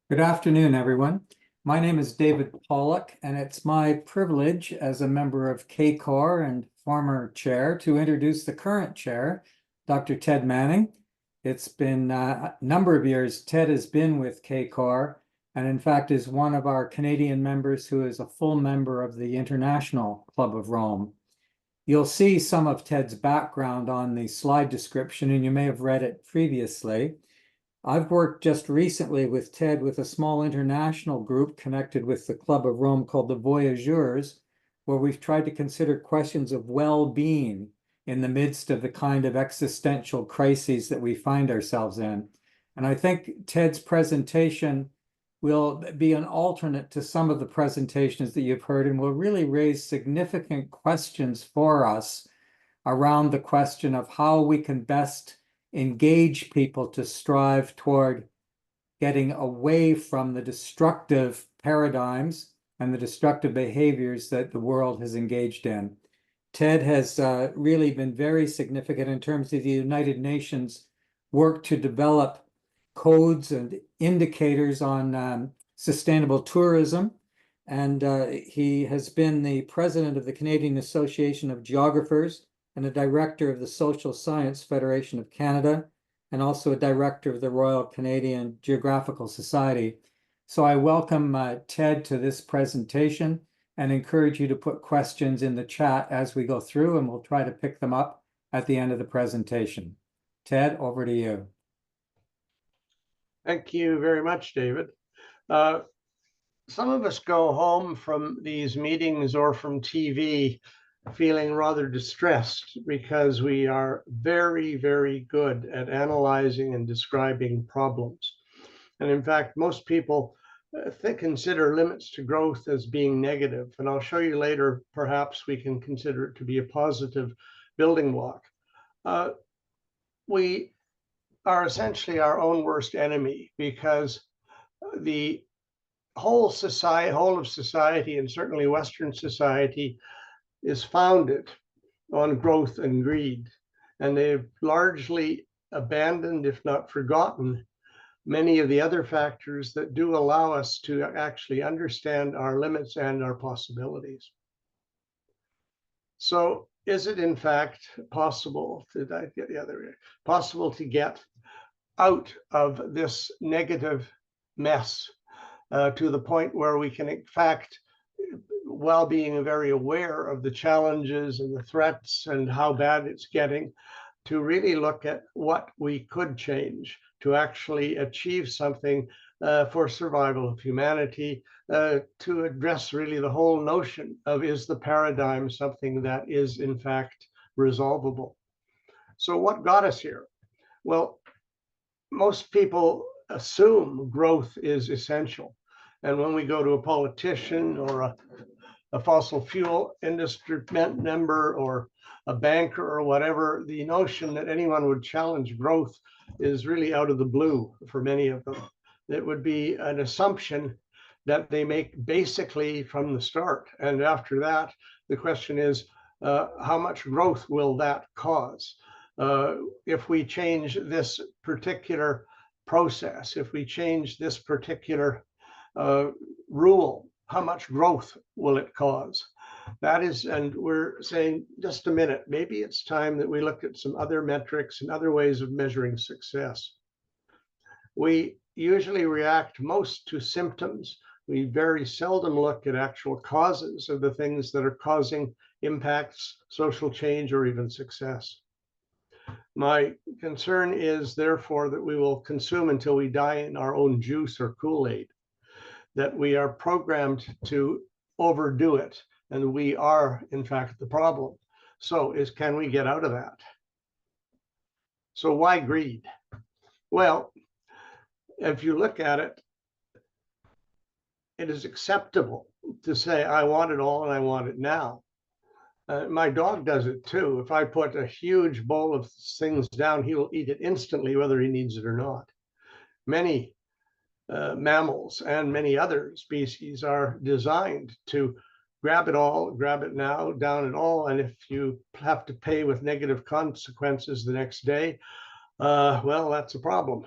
Good afternoon, everyone. My name is David Pollock, and it's my privilege as a member of CACOR and former chair to introduce the current chair, Dr. Ted Manning. It's been a number of years. Ted has been with CACOR and in fact is one of our Canadian members who is a full member of the International Club of Rome. You'll see some of Ted's background on the slide description, and you may have read it previously. I've worked just recently with Ted with a small international group connected with the Club of Rome called the Voyageurs, where we've tried to consider questions of well-being in the midst of the kind of existential crises that we find ourselves in. And I think Ted's presentation will be an alternate to some of the presentations that you've heard and will really raise significant questions for us around the question of how we can best engage people to strive toward getting away from the destructive paradigms and the destructive behaviors that the world has engaged in. Ted has really been very significant in terms of the United Nations work to develop codes and indicators on sustainable tourism. And he has been the president of the Canadian Association of Geographers and a director of the Social Science Federation of Canada, and also a director of the Royal Canadian Geographical Society. So I welcome Ted to this presentation and encourage you to put questions in the chat as we go through, and we'll try to pick them up at the end of the presentation. Ted, over to you. Thank you very much, David. Some of us go home from these meetings or from TV feeling rather distressed because we are very, very good at analyzing and describing problems. And in fact, most people consider limits to growth as being negative. And I'll show you later, perhaps we can consider it to be a positive building block. We are essentially our own worst enemy because the whole of society, and certainly Western society, is founded on growth and greed. And they've largely abandoned, if not forgotten, many of the other factors that do allow us to actually understand our limits and our possibilities. So is it in fact possible, possible to get out of this negative mess to the point where we can in fact, while being very aware of the challenges and the threats and how bad it's getting, to really look at what we could change to actually achieve something for survival of humanity, to address really the whole notion of, is the paradigm something that is in fact resolvable? So what got us here? Well, most people assume growth is essential. And when we go to a politician or a fossil fuel industry member or a banker or whatever, the notion that anyone would challenge growth is really out of the blue for many of them. It would be an assumption that they make basically from the start. And after that, the question is, how much growth will that cause? If we change this particular process, if we change this particular rule, how much growth will it cause? That is, and we're saying, just a minute, maybe it's time that we look at some other metrics and other ways of measuring success. We usually react most to symptoms. We very seldom look at actual causes of the things that are causing impacts, social change, or even success. My concern is, therefore, that we will consume until we die in our own juice or Kool-Aid, that we are programmed to overdo it, and we are, in fact, the problem. So can we get out of that? So why greed? Well, if you look at it, it is acceptable to say, I want it all and I want it now. My dog does it too. If I put a huge bowl of things down, he will eat it instantly, whether he needs it or not. Many mammals and many other species are designed to grab it all, grab it now, down it all. And if you have to pay with negative consequences the next day, well, that's a problem.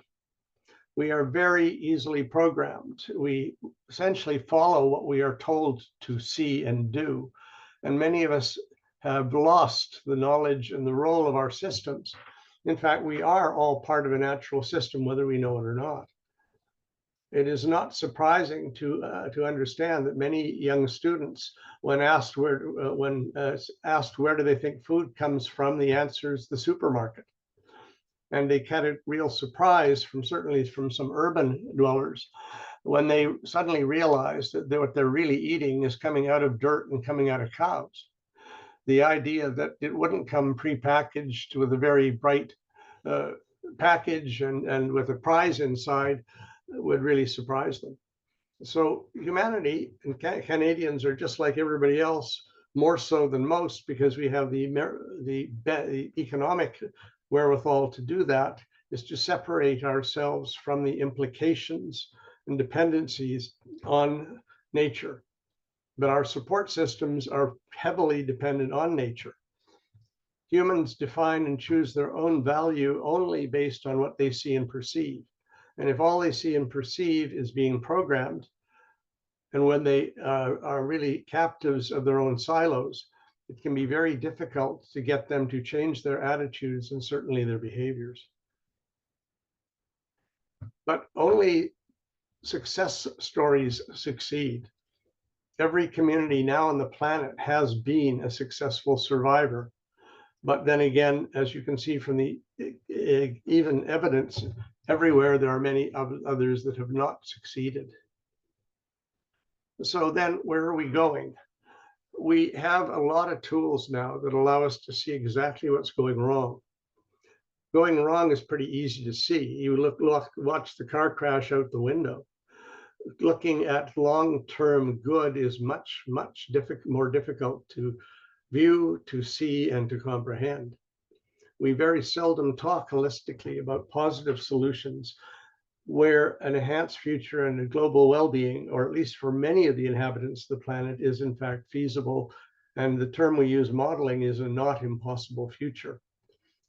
We are very easily programmed. We essentially follow what we are told to see and do. And many of us have lost the knowledge and the role of our systems. In fact, we are all part of a natural system, whether we know it or not. It is not surprising to understand that many young students, when asked where do they think food comes from, the answer is the supermarket. And they had a real surprise certainly from some urban dwellers when they suddenly realized that what they're really eating is coming out of dirt and coming out of cows. The idea that it wouldn't come prepackaged with a very bright package and with a prize inside would really surprise them. So humanity and Canadians are just like everybody else, more so than most, because we have the economic wherewithal to do that, is to separate ourselves from the implications and dependencies on nature. But our support systems are heavily dependent on nature. Humans define and choose their own value only based on what they see and perceive. And if all they see and perceive is being programmed, and when they are really captives of their own silos, it can be very difficult to get them to change their attitudes and certainly their behaviors. But only success stories succeed. Every community now on the planet has been a successful survivor. But then again, as you can see from the even evidence, everywhere there are many others that have not succeeded. So then where are we going? We have a lot of tools now that allow us to see exactly what's going wrong. Going wrong is pretty easy to see. You watch the car crash out the window. Looking at long-term good is much more difficult to view, to see, and to comprehend. We very seldom talk holistically about positive solutions where an enhanced future and a global well-being, or at least for many of the inhabitants of the planet, is in fact feasible. And the term we use, modeling, is a not impossible future.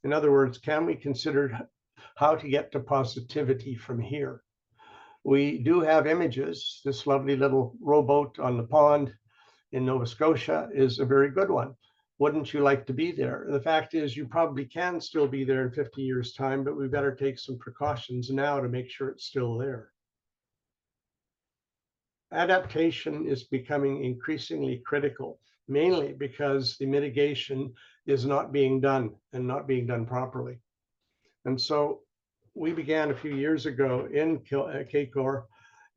In other words, can we consider how to get to positivity from here? We do have images. This lovely little rowboat on the pond in Nova Scotia is a very good one. Wouldn't you like to be there? The fact is, you probably can still be there in 50 years' time, but we better take some precautions now to make sure it's still there. Adaptation is becoming increasingly critical, mainly because the mitigation is not being done and not being done properly. And so we began a few years ago in CACOR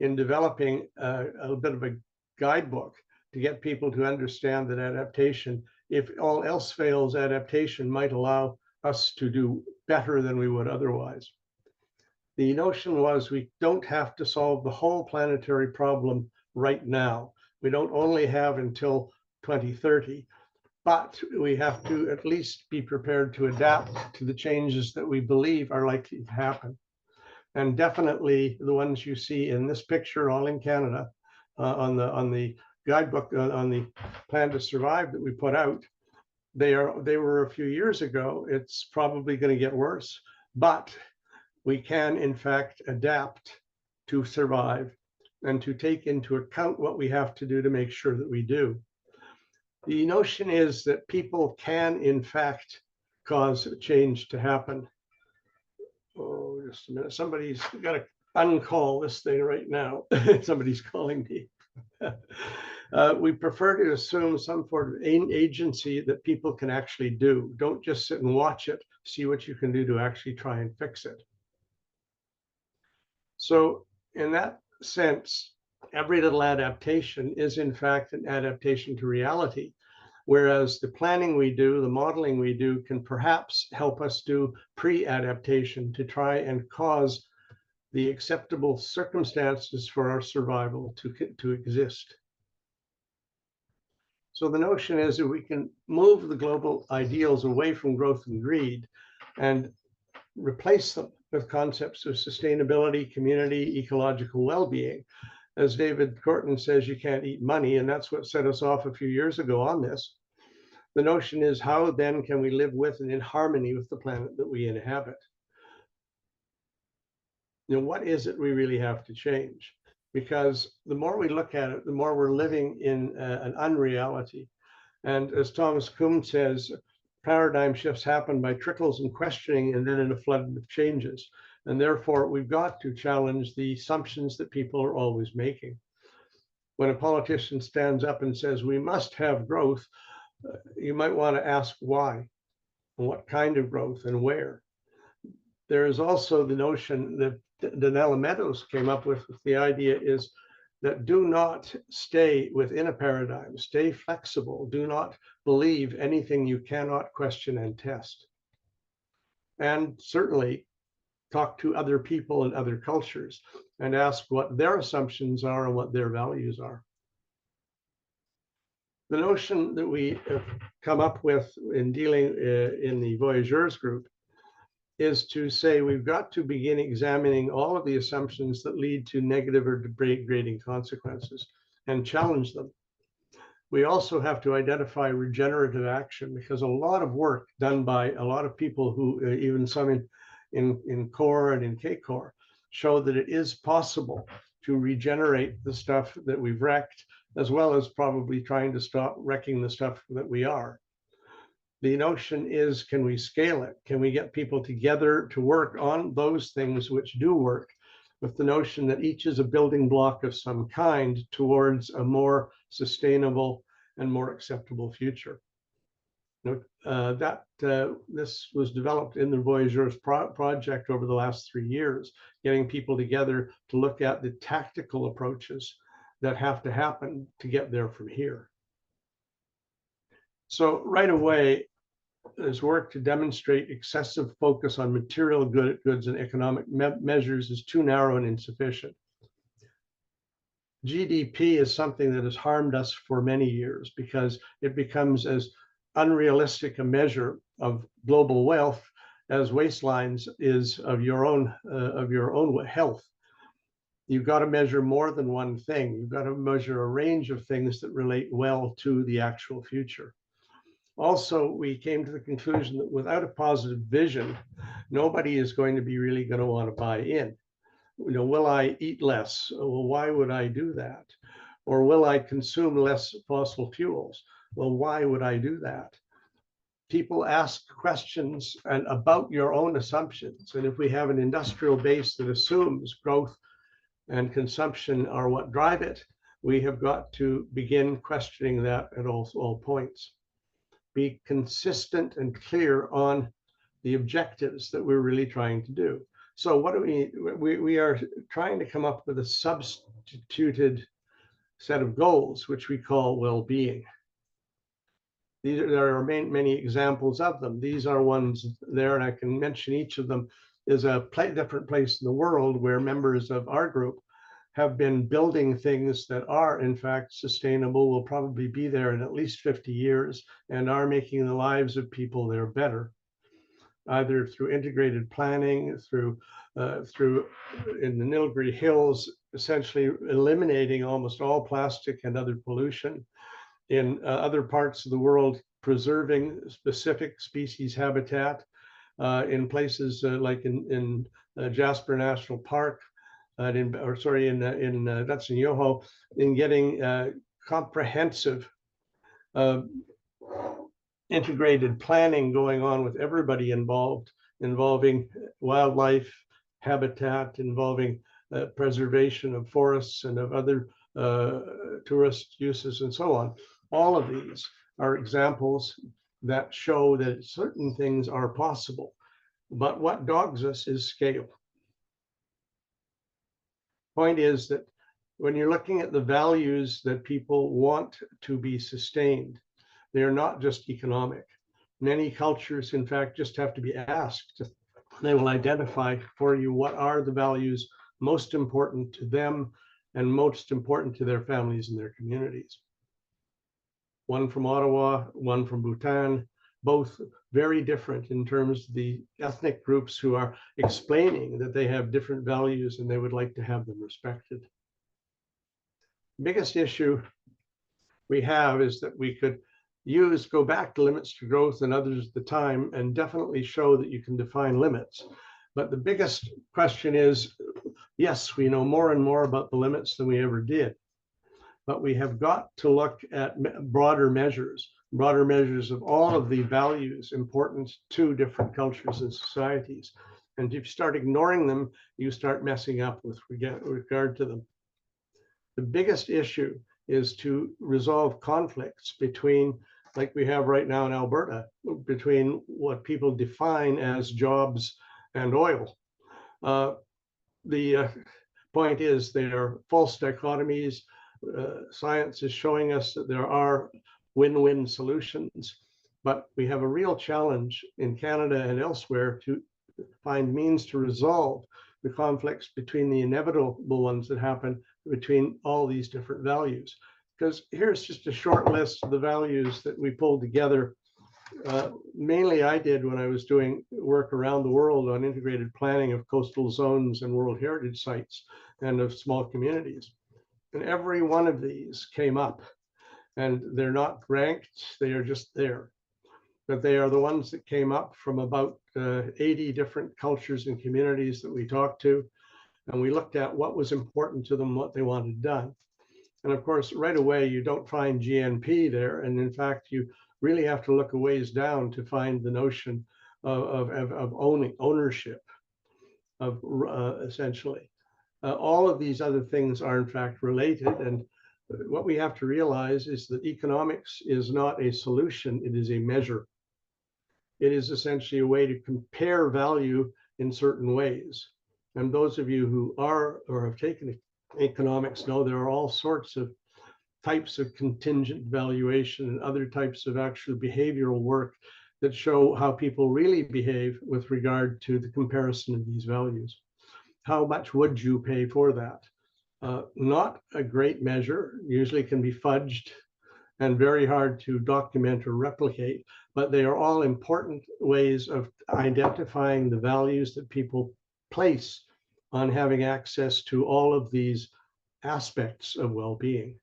in developing a bit of a guidebook to get people to understand that adaptation, if all else fails, adaptation might allow us to do better than we would otherwise. The notion was we don't have to solve the whole planetary problem right now. We don't only have until 2030, but we have to at least be prepared to adapt to the changes that we believe are likely to happen. And definitely the ones you see in this picture, all in Canada, on the guidebook, on the Plan to Survive that we put out, they were a few years ago. It's probably going to get worse, but we can in fact adapt to survive and to take into account what we have to do to make sure that we do. The notion is that people can in fact cause change to happen. Oh, just a minute. Somebody's got to uncall this thing right now. Somebody's calling me. We prefer to assume some sort of agency that people can actually do. Don't just sit and watch it. See what you can do to actually try and fix it. So in that sense, every little adaptation is in fact an adaptation to reality. Whereas the planning we do, the modeling we do, can perhaps help us do pre-adaptation to try and cause the acceptable circumstances for our survival to exist. So the notion is that we can move the global ideals away from growth and greed and replace them with concepts of sustainability, community, ecological well-being. As David Corton says, you can't eat money, and that's what set us off a few years ago on this. The notion is, how then can we live with and in harmony with the planet that we inhabit? what is it we really have to change? Because the more we look at it, the more we're living in an unreality. And as Thomas Kuhn says, paradigm shifts happen by trickles and questioning and then in a flood of changes. And therefore, we've got to challenge the assumptions that people are always making. When a politician stands up and says, we must have growth, you might want to ask why, and what kind of growth, and where. There is also the notion that Donella Meadows came up with. The idea is that do not stay within a paradigm, stay flexible, do not believe anything you cannot question and test. And certainly talk to other people and other cultures and ask what their assumptions are and what their values are. The notion that we have come up with in dealing in the Voyageurs group is to say we've got to begin examining all of the assumptions that lead to negative or degrading consequences and challenge them. We also have to identify regenerative action, because a lot of work done by a lot of people who, even some in CORE and in CACOR, show that it is possible to regenerate the stuff that we've wrecked, as well as probably trying to stop wrecking the stuff that we are. The notion is, can we scale it? Can we get people together to work on those things which do work, with the notion that each is a building block of some kind towards a more sustainable and more acceptable future? This was developed in the Voyageurs project over the last 3 years, getting people together to look at the tactical approaches that have to happen to get there from here. So right away, there's work to demonstrate excessive focus on material goods and economic measures is too narrow and insufficient. GDP is something that has harmed us for many years because it becomes as unrealistic a measure of global wealth as waistlines is of your own health. You've got to measure more than one thing. You've got to measure a range of things that relate well to the actual future. Also, we came to the conclusion that without a positive vision, nobody is going to be really going to want to buy in. Will I eat less? Well, why would I do that? Or will I consume less fossil fuels? Well, why would I do that? People ask questions about your own assumptions. And if we have an industrial base that assumes growth and consumption are what drive it, we have got to begin questioning that at all points. Be consistent and clear on the objectives that we're really trying to do. So what do we are trying to come up with a substituted set of goals, which we call well-being. There are many examples of them. These are ones there, and I can mention each of them. Is a different place in the world where members of our group have been building things that are in fact sustainable, will probably be there in at least 50 years, and are making the lives of people there better, either through integrated planning, through in the Nilgiri Hills, essentially eliminating almost all plastic and other pollution. In other parts of the world, preserving specific species habitat, in places like in Jasper National Park, that's in Yoho, in getting comprehensive integrated planning going on with everybody involved, involving wildlife, habitat, involving preservation of forests and of other tourist uses and so on. All of these are examples that show that certain things are possible, but what dogs us is scale. Point is that when you're looking at the values that people want to be sustained, they are not just economic. Many cultures, in fact, just have to be asked. They will identify for you what are the values most important to them and most important to their families and their communities. One from Ottawa, one from Bhutan, both very different in terms of the ethnic groups who are explaining that they have different values and they would like to have them respected. The biggest issue we have is that we could go back to limits to growth and others at the time and definitely show that you can define limits. But the biggest question is, yes, we know more and more about the limits than we ever did, but we have got to look at broader measures of all of the values important to different cultures and societies. And if you start ignoring them, you start messing up with regard to them. The biggest issue is to resolve conflicts between, like we have right now in Alberta, between what people define as jobs and oil. The point is they are false dichotomies. Science is showing us that there are win-win solutions, but we have a real challenge in Canada and elsewhere to find means to resolve the conflicts between the inevitable ones that happen between all these different values. Because here's just a short list of the values that we pulled together. Mainly I did when I was doing work around the world on integrated planning of coastal zones and World Heritage sites and of small communities. And every one of these came up, and they're not ranked, they are just there. But they are the ones that came up from about 80 different cultures and communities that we talked to. And we looked at what was important to them, what they wanted done. And of course, right away, you don't find GNP there. And in fact, you really have to look a ways down to find the notion of ownership, of essentially. All of these other things are in fact related. And what we have to realize is that economics is not a solution, it is a measure. It is essentially a way to compare value in certain ways. And those of you who are or have taken economics know there are all sorts of types of contingent valuation and other types of actual behavioral work that show how people really behave with regard to the comparison of these values. How much would you pay for that? Not a great measure, usually can be fudged and very hard to document or replicate, but they are all important ways of identifying the values that people place on having access to all of these aspects of well-being.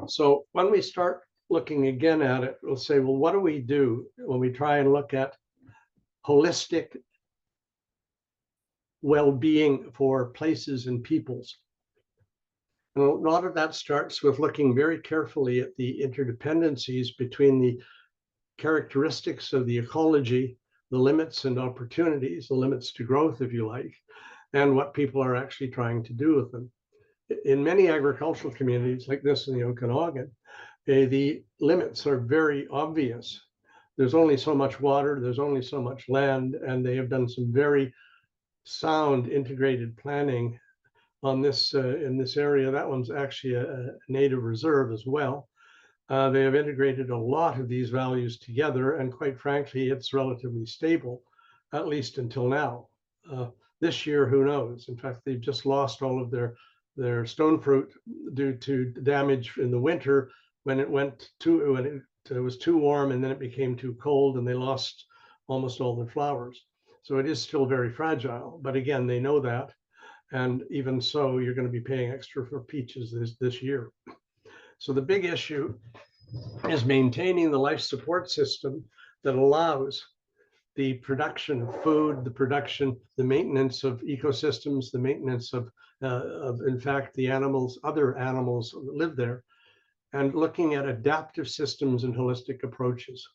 So when we start looking again at it, we'll say, well, what do we do when we try and look at holistic well-being for places and peoples? And a lot of that starts with looking very carefully at the interdependencies between the characteristics of the ecology, the limits and opportunities, the limits to growth, if you like, and what people are actually trying to do with them. In many agricultural communities like this in the Okanagan, the limits are very obvious. There's only so much water, there's only so much land, and they have done some very sound integrated planning on this in this area. That one's actually a native reserve as well. They have integrated a lot of these values together, and quite frankly, it's relatively stable, at least until now. This year, who knows? In fact, they've just lost all of their stone fruit due to damage in the winter when it was too warm, and then it became too cold, and they lost almost all their flowers. So it is still very fragile. But again, they know that. And even so, you're going to be paying extra for peaches this year. So the big issue is maintaining the life support system that allows the production of food, the maintenance of ecosystems, the maintenance of in fact, the other animals that live there, and looking at adaptive systems and holistic approaches.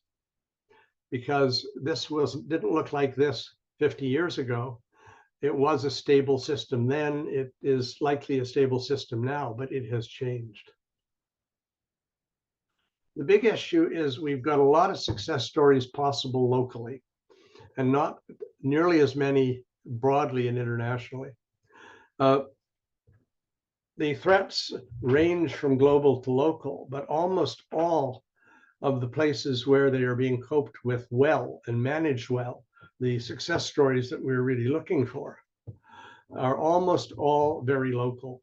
Because this didn't look like this 50 years ago. It was a stable system then. It is likely a stable system now, but it has changed. The big issue is we've got a lot of success stories possible locally, and not nearly as many broadly and internationally. The threats range from global to local, but almost all of the places where they are being coped with well and managed well, the success stories that we're really looking for, are almost all very local.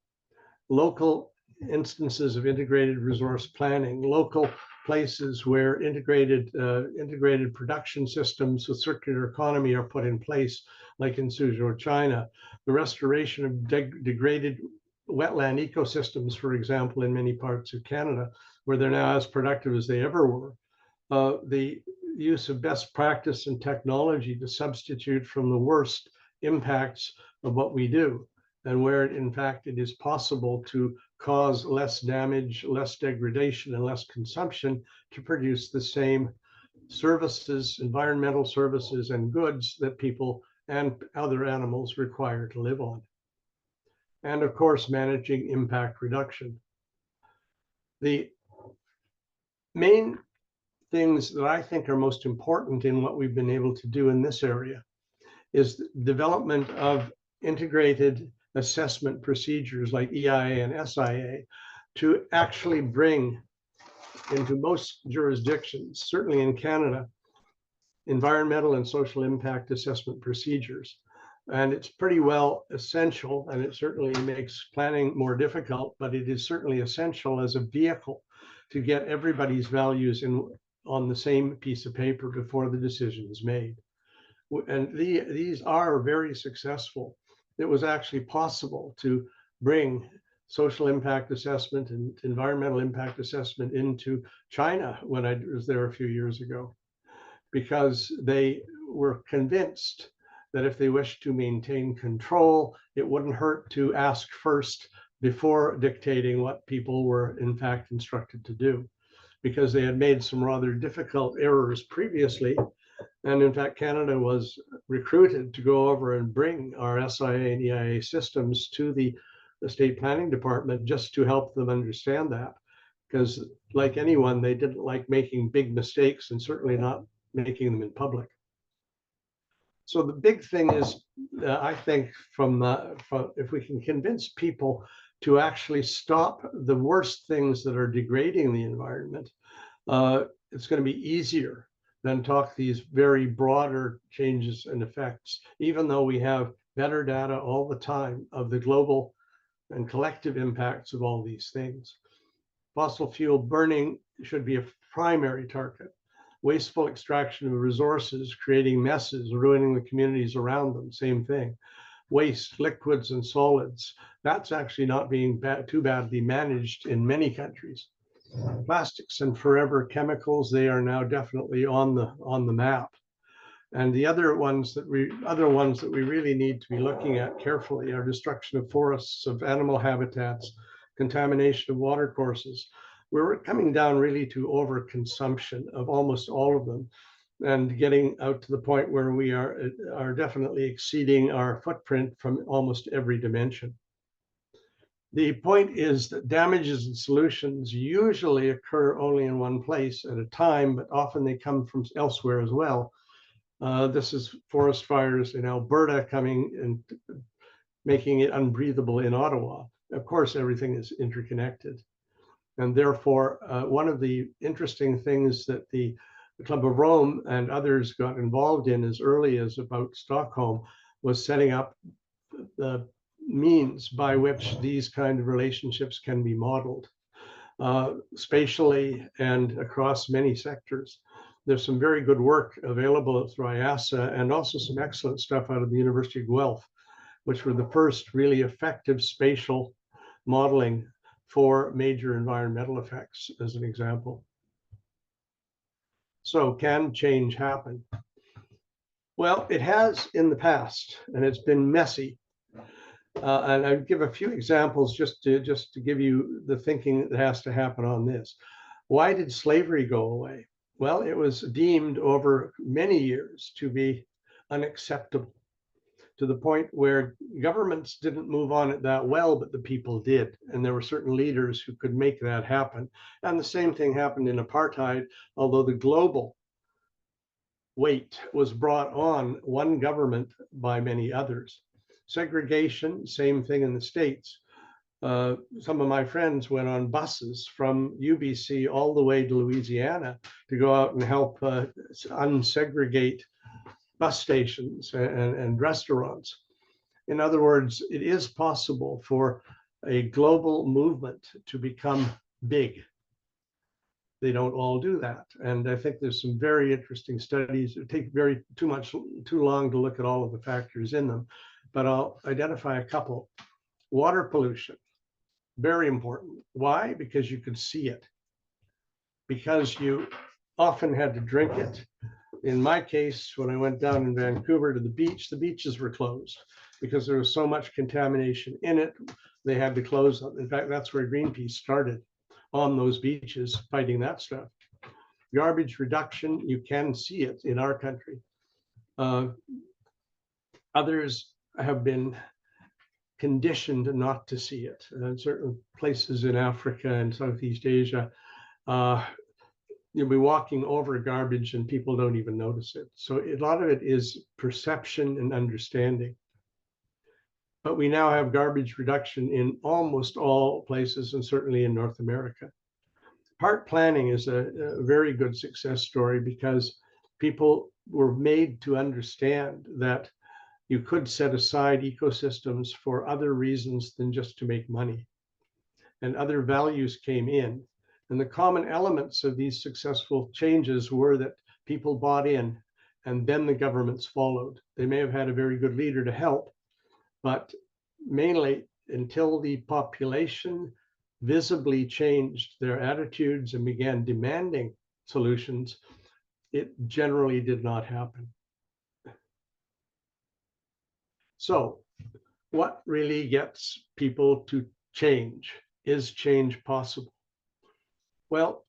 Local instances of integrated resource planning, local places where integrated production systems with circular economy are put in place, like in Suzhou, China. The restoration of degraded wetland ecosystems, for example, in many parts of Canada, where they're now as productive as they ever were. The use of best practice and technology to substitute from the worst impacts of what we do, and where in fact it is possible to cause less damage, less degradation, and less consumption to produce the same services, environmental services and goods that people and other animals require to live on. And of course, managing impact reduction. The main things that I think are most important in what we've been able to do in this area is the development of integrated assessment procedures like EIA and SIA to actually bring into most jurisdictions, certainly in Canada, environmental and social impact assessment procedures. And it's pretty well essential, and it certainly makes planning more difficult, but it is certainly essential as a vehicle to get everybody's values on the same piece of paper before the decision is made. And these are very successful. It was actually possible to bring social impact assessment and environmental impact assessment into China when I was there a few years ago, because they were convinced that if they wished to maintain control, it wouldn't hurt to ask first before dictating what people were in fact instructed to do, because they had made some rather difficult errors previously. And in fact, Canada was recruited to go over and bring our SIA and EIA systems to the state planning department just to help them understand that. Because like anyone, they didn't like making big mistakes, and certainly not making them in public. So the big thing is, I think, from if we can convince people to actually stop the worst things that are degrading the environment, it's going to be easier than talk these very broader changes and effects, even though we have better data all the time of the global and collective impacts of all these things. Fossil fuel burning should be a primary target. Wasteful extraction of resources, creating messes, ruining the communities around them, same thing. Waste, liquids and solids, that's actually not being too badly managed in many countries. Plastics and forever chemicals, they are now definitely on the map. And the other ones that we really need to be looking at carefully are destruction of forests, of animal habitats, contamination of water courses. We're coming down really to overconsumption of almost all of them, and getting out to the point where we are definitely exceeding our footprint from almost every dimension. The point is that damages and solutions usually occur only in one place at a time, but often they come from elsewhere as well. This is forest fires in Alberta coming and making it unbreathable in Ottawa. Of course, everything is interconnected. And therefore, one of the interesting things that the Club of Rome and others got involved in as early as about Stockholm was setting up the means by which these kind of relationships can be modeled spatially and across many sectors. There's some very good work available through IASA, and also some excellent stuff out of the University of Guelph, which were the first really effective spatial modeling for major environmental effects, as an example. So can change happen? Well, it has in the past, and it's been messy. And I'll give a few examples just to give you the thinking that has to happen on this. Why did slavery go away? Well, it was deemed over many years to be unacceptable, to the point where governments didn't move on it that well, but the people did. And there were certain leaders who could make that happen. And the same thing happened in apartheid, although the global weight was brought on one government by many others. Segregation, same thing in the States. Some of my friends went on buses from UBC all the way to Louisiana to go out and help unsegregate bus stations and restaurants. In other words, it is possible for a global movement to become big. They don't all do that. And I think there's some very interesting studies. It would take too long to look at all of the factors in them, but I'll identify a couple. Water pollution, very important. Why? Because you could see it. Because you often had to drink it. In my case, when I went down in Vancouver to the beaches were closed because there was so much contamination in it. They had to close them. In fact, that's where Greenpeace started, on those beaches, fighting that stuff. Garbage reduction, you can see it in our country. Others have been conditioned not to see it. In certain places in Africa and Southeast Asia, you'll be walking over garbage and people don't even notice it. So a lot of it is perception and understanding. But we now have garbage reduction in almost all places, and certainly in North America. Park planning is a very good success story because people were made to understand that you could set aside ecosystems for other reasons than just to make money. And other values came in. And the common elements of these successful changes were that people bought in, and then the governments followed. They may have had a very good leader to help, but mainly until the population visibly changed their attitudes and began demanding solutions, it generally did not happen. So what really gets people to change? Is change possible? Well,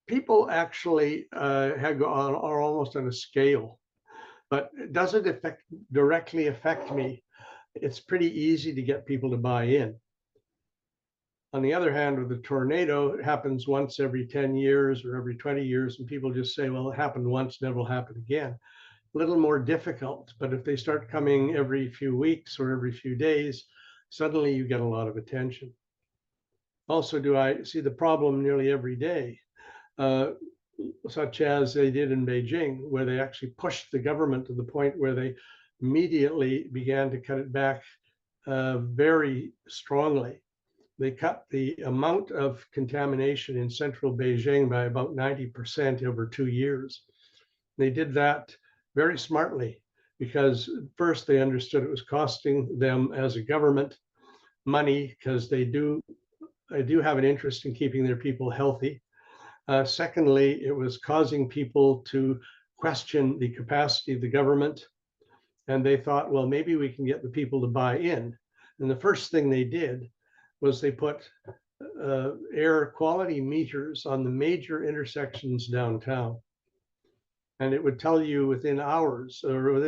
people actually are almost on a scale, but does it directly affect me? It's pretty easy to get people to buy in. On the other hand, with a tornado, it happens once every 10 years or every 20 years, and people just say, well, it happened once, never will happen again. A little more difficult, but if they start coming every few weeks or every few days, suddenly you get a lot of attention. Also, do I see the problem nearly every day, such as they did in Beijing, where they actually pushed the government to the point where they immediately began to cut it back very strongly. They cut the amount of contamination in central Beijing by about 90% over 2 years. They did that very smartly because first they understood it was costing them as a government money because they do have an interest in keeping their people healthy. Secondly, it was causing people to question the capacity of the government. And they thought, well, maybe we can get the people to buy in. And the first thing they did was they put air quality meters on the major intersections downtown. And it would tell you within hours or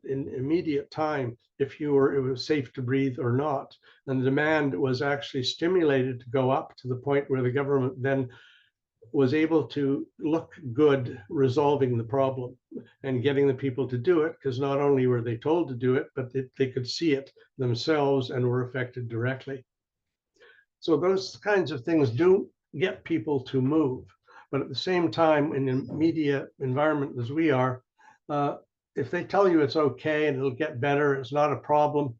in immediate time if it was safe to breathe or not. And the demand was actually stimulated to go up to the point where the government then was able to look good resolving the problem and getting the people to do it, because not only were they told to do it, but they could see it themselves and were affected directly. So those kinds of things do get people to move. But at the same time, in a media environment as we are, if they tell you it's okay and it'll get better, it's not a problem,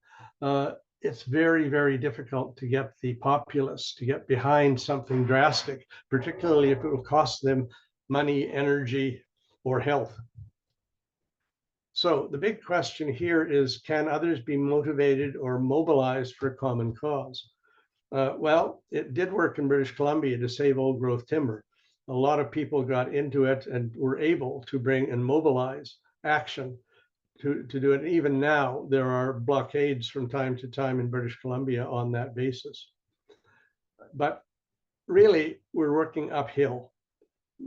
it's very, very difficult to get the populace to get behind something drastic, particularly if it will cost them money, energy, or health. So the big question here is, can others be motivated or mobilized for a common cause? Well, it did work in British Columbia to save old growth timber. A lot of people got into it and were able to bring and mobilize action to do it. Even now, there are blockades from time to time in British Columbia on that basis. But really, we're working uphill.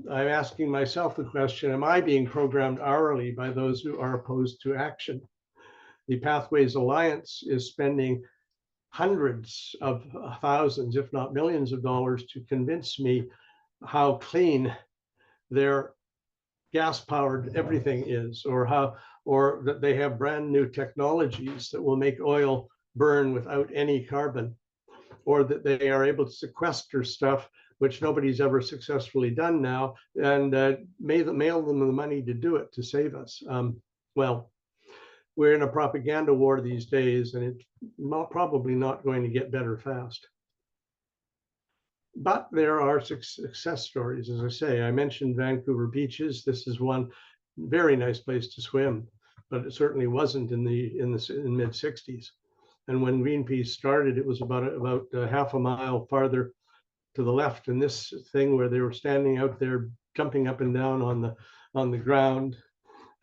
I'm asking myself the question, am I being programmed hourly by those who are opposed to action? The Pathways Alliance is spending hundreds of thousands, if not millions of dollars to convince me how clean their gas-powered everything is, or that they have brand new technologies that will make oil burn without any carbon, or that they are able to sequester stuff which nobody's ever successfully done now, and mail them the money to do it, to save us. Well, we're in a propaganda war these days, and it's probably not going to get better fast. But there are success stories, as I say. I mentioned Vancouver beaches. This is one very nice place to swim, but it certainly wasn't in the mid 60s. And when Greenpeace started, it was about half a mile farther to the left. And this thing where they were standing out there, jumping up and down on the ground,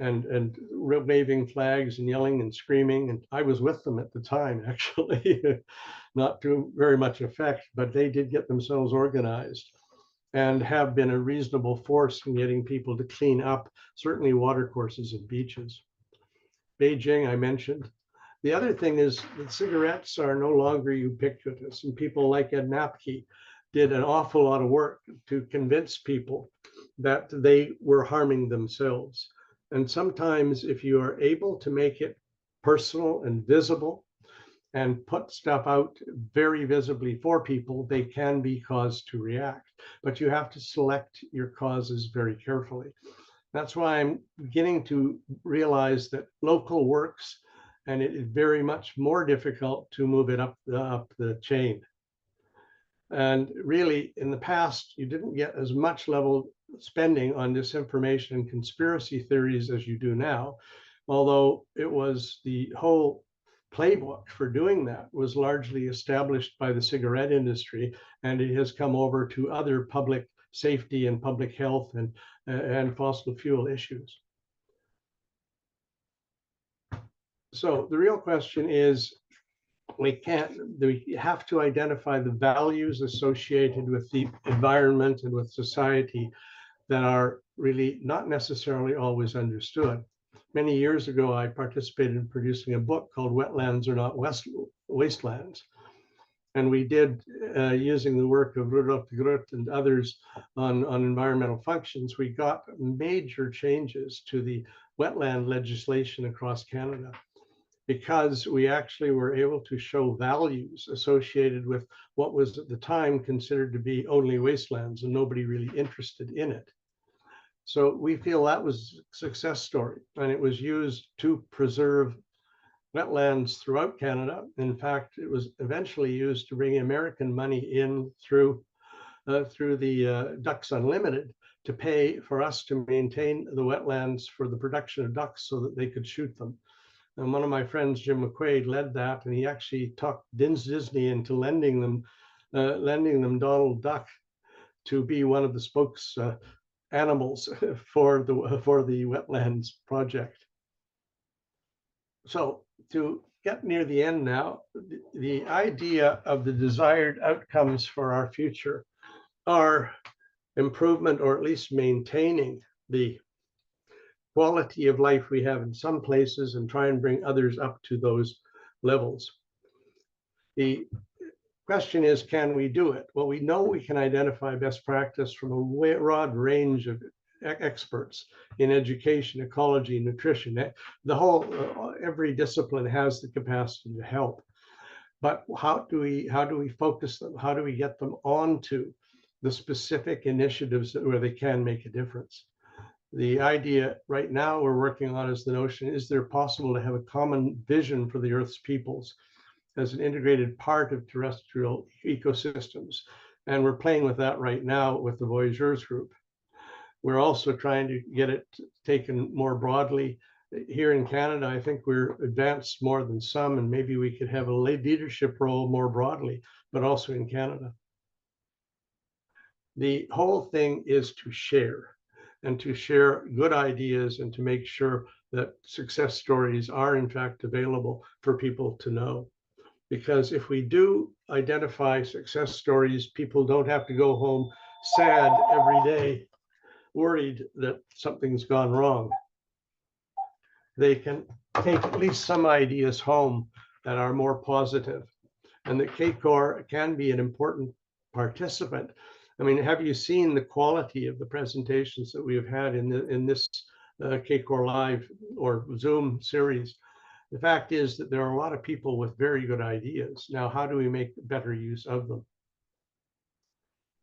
and waving flags and yelling and screaming. And I was with them at the time, actually, not to very much effect, but they did get themselves organized and have been a reasonable force in getting people to clean up, certainly watercourses and beaches. Beijing, I mentioned. The other thing is that cigarettes are no longer ubiquitous, and people like Ed Napke did an awful lot of work to convince people that they were harming themselves. And sometimes if you are able to make it personal and visible and put stuff out very visibly for people, they can be caused to react. But you have to select your causes very carefully. That's why I'm beginning to realize that local works, and it is very much more difficult to move it up the chain. And really, in the past, you didn't get as much level spending on disinformation and conspiracy theories as you do now, although it was the whole playbook for doing that was largely established by the cigarette industry, and it has come over to other public safety and public health and fossil fuel issues. So the real question is, we have to identify the values associated with the environment and with society that are really not necessarily always understood. Many years ago, I participated in producing a book called Wetlands Are Not Wastelands. And we did, using the work of Rudolf de Groot and others on environmental functions, we got major changes to the wetland legislation across Canada, because we actually were able to show values associated with what was at the time considered to be only wastelands and nobody really interested in it. So we feel that was a success story, and it was used to preserve wetlands throughout Canada. In fact, it was eventually used to bring American money in through the Ducks Unlimited to pay for us to maintain the wetlands for the production of ducks so that they could shoot them. And one of my friends, Jim McQuaid, led that, and he actually talked Disney into lending them Donald Duck to be one of the spokes animals for the wetlands project. So to get near the end now, the idea of the desired outcomes for our future are improvement, or at least maintaining the quality of life we have in some places and try and bring others up to those levels. The question is, can we do it? Well, we know we can identify best practice from a broad range of experts in education, ecology, nutrition. The whole, every discipline has the capacity to help. But how do we focus them? How do we get them onto the specific initiatives where they can make a difference? The idea right now we're working on is the notion, is there possible to have a common vision for the Earth's peoples as an integrated part of terrestrial ecosystems? And we're playing with that right now with the Voyageurs group. We're also trying to get it taken more broadly. Here in Canada, I think we're advanced more than some, and maybe we could have a leadership role more broadly, but also in Canada. The whole thing is to share, and to share good ideas, and to make sure that success stories are in fact available for people to know. Because if we do identify success stories, people don't have to go home sad every day, worried that something's gone wrong. They can take at least some ideas home that are more positive, and that CACOR can be an important participant. I mean, have you seen the quality of the presentations that we have had in this CACOR Live or Zoom series? The fact is that there are a lot of people with very good ideas. Now, how do we make better use of them?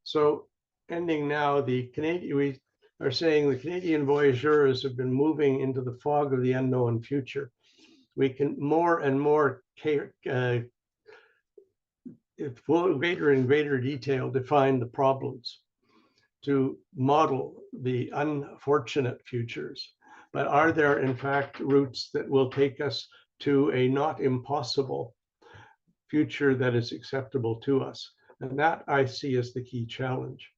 So, ending now, we are saying the Canadian voyageurs have been moving into the fog of the unknown future. We can more and more greater and greater detail define the problems to model the unfortunate futures. But are there in fact routes that will take us to a not impossible future that is acceptable to us? And that I see as the key challenge.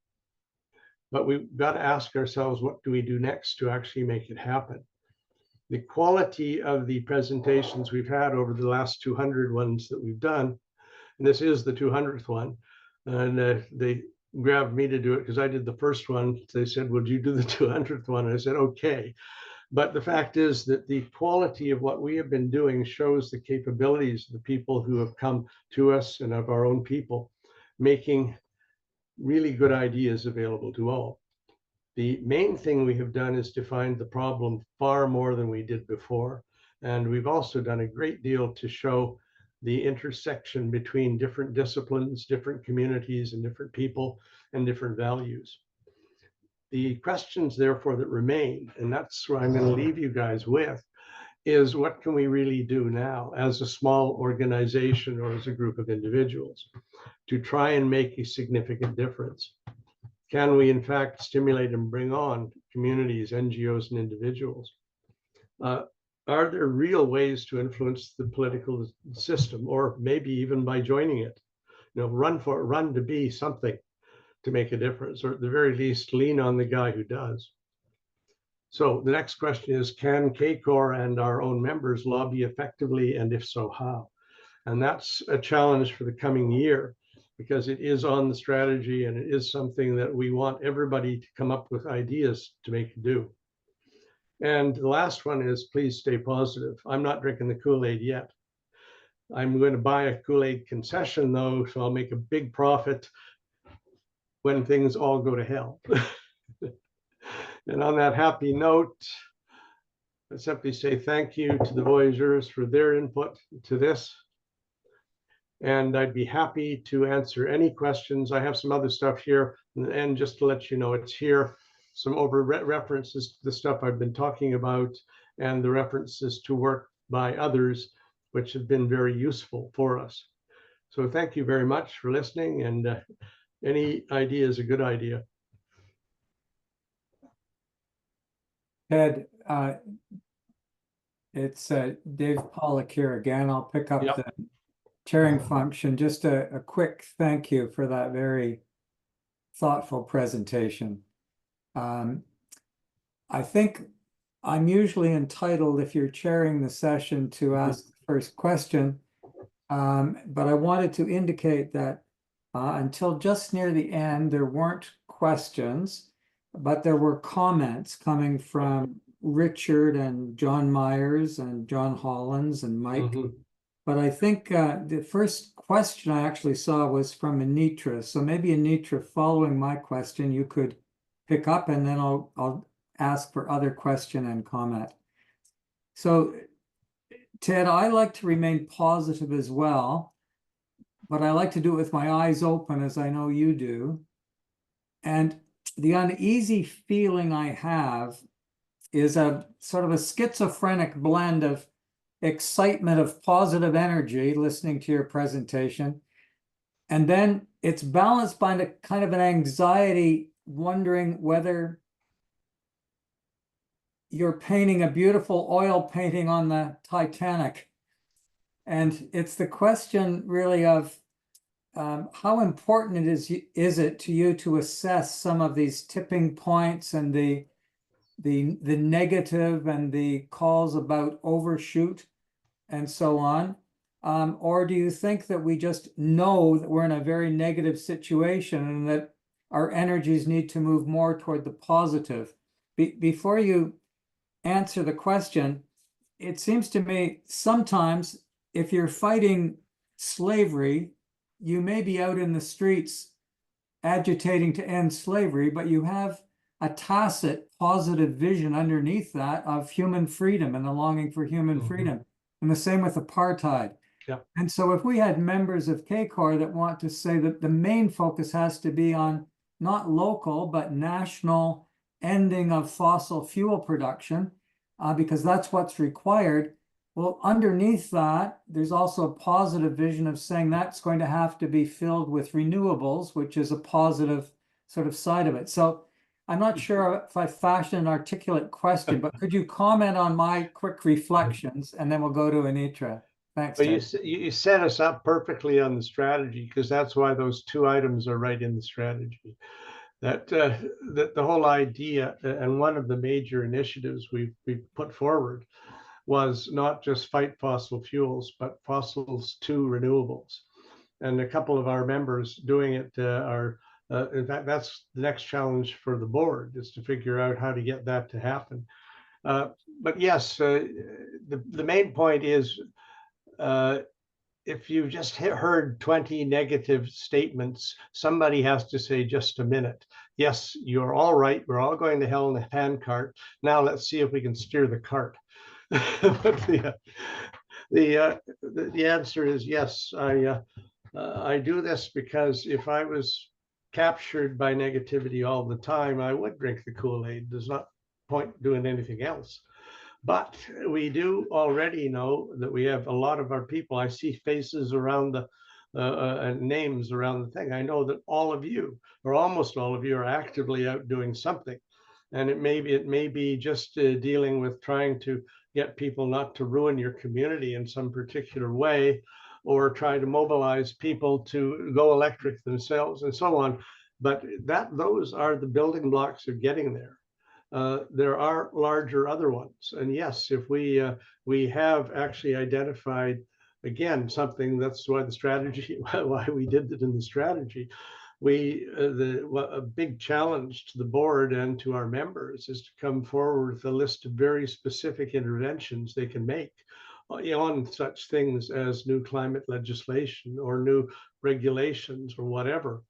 But we've got to ask ourselves, what do we do next to actually make it happen? The quality of the presentations we've had over the last 200 ones that we've done, and this is the 200th one, and they grabbed me to do it because I did the first one. They said, would you do the 200th one? And I said, okay. But the fact is that the quality of what we have been doing shows the capabilities of the people who have come to us and of our own people, making really good ideas available to all. The main thing we have done is defined the problem far more than we did before. And we've also done a great deal to show the intersection between different disciplines, different communities, and different people and different values. The questions, therefore, that remain, and that's what I'm going to leave you guys with, is what can we really do now as a small organization or as a group of individuals to try and make a significant difference? Can we, in fact, stimulate and bring on communities, NGOs, and individuals? Are there real ways to influence the political system, or maybe even by joining it? Run to be something to make a difference, or at the very least, lean on the guy who does. So the next question is, can CACOR and our own members lobby effectively, and if so, how? And that's a challenge for the coming year, because it is on the strategy and it is something that we want everybody to come up with ideas to make it do. And the last one is, please stay positive. I'm not drinking the Kool-Aid yet. I'm going to buy a Kool-Aid concession though, so I'll make a big profit when things all go to hell. And on that happy note, I simply say thank you to the Voyageurs for their input to this. And I'd be happy to answer any questions. I have some other stuff here, and just to let you know, it's here, some references to the stuff I've been talking about and the references to work by others, which have been very useful for us. So thank you very much for listening, and any idea is a good idea. Ted, it's Dave Pollock here again. I'll pick up the chairing function. Just a quick thank you for that very thoughtful presentation. I think I'm usually entitled, if you're chairing the session, to ask the first question, but I wanted to indicate that until just near the end, there weren't questions, but there were comments coming from Richard and John Myers and John Hollins and Mike. But I think the first question I actually saw was from Anitra. So maybe Anitra, following my question, you could pick up, and then I'll ask for other question and comment. So Ted, I like to remain positive as well, but I like to do it with my eyes open, as I know you do. And the uneasy feeling I have is a sort of a schizophrenic blend of excitement of positive energy listening to your presentation, and then it's balanced by the kind of an anxiety, wondering whether you're painting a beautiful oil painting on the Titanic. And it's the question really of how important is it to you to assess some of these tipping points and the negative and the calls about overshoot and so on? Or do you think that we just know that we're in a very negative situation and that our energies need to move more toward the positive? Before you answer the question, it seems to me sometimes if you're fighting slavery, you may be out in the streets agitating to end slavery, but you have a tacit positive vision underneath that of human freedom and the longing for human freedom. And the same with apartheid. Yeah. And so if we had members of CACOR that want to say that the main focus has to be on not local, but national ending of fossil fuel production, because that's what's required. Well, underneath that, there's also a positive vision of saying that's going to have to be filled with renewables, which is a positive sort of side of it. So I'm not sure if I fashioned an articulate question, but could you comment on my quick reflections, and then we'll go to Anitra. Thanks, Well, Ted. you set us up perfectly on the strategy, because that's why those two items are right in the strategy. that that the whole idea and one of the major initiatives we've put forward was not just fight fossil fuels, but fossils to renewables. And a couple of our members doing it are, in fact, that's the next challenge for the board, is to figure out how to get that to happen. But yes, the main point is, if you've just heard 20 negative statements, somebody has to say, just a minute. Yes, you're all right. We're all going to hell in a handcart. Now let's see if we can steer the cart. But the answer is yes. I do this because if I was captured by negativity all the time, I would drink the Kool-Aid. There's not point doing anything else. But we do already know that we have a lot of our people. I see faces around the names around the thing. I know that all of you, or almost all of you, are actively out doing something. And it may be just dealing with trying to get people not to ruin your community in some particular way, or try to mobilize people to go electric themselves and so on. But those are the building blocks of getting there. There are larger other ones. And yes, if we have actually identified, again, something, that's why the strategy, why we did it in the strategy. A big challenge to the board and to our members is to come forward with a list of very specific interventions they can make on such things as new climate legislation or new regulations or whatever.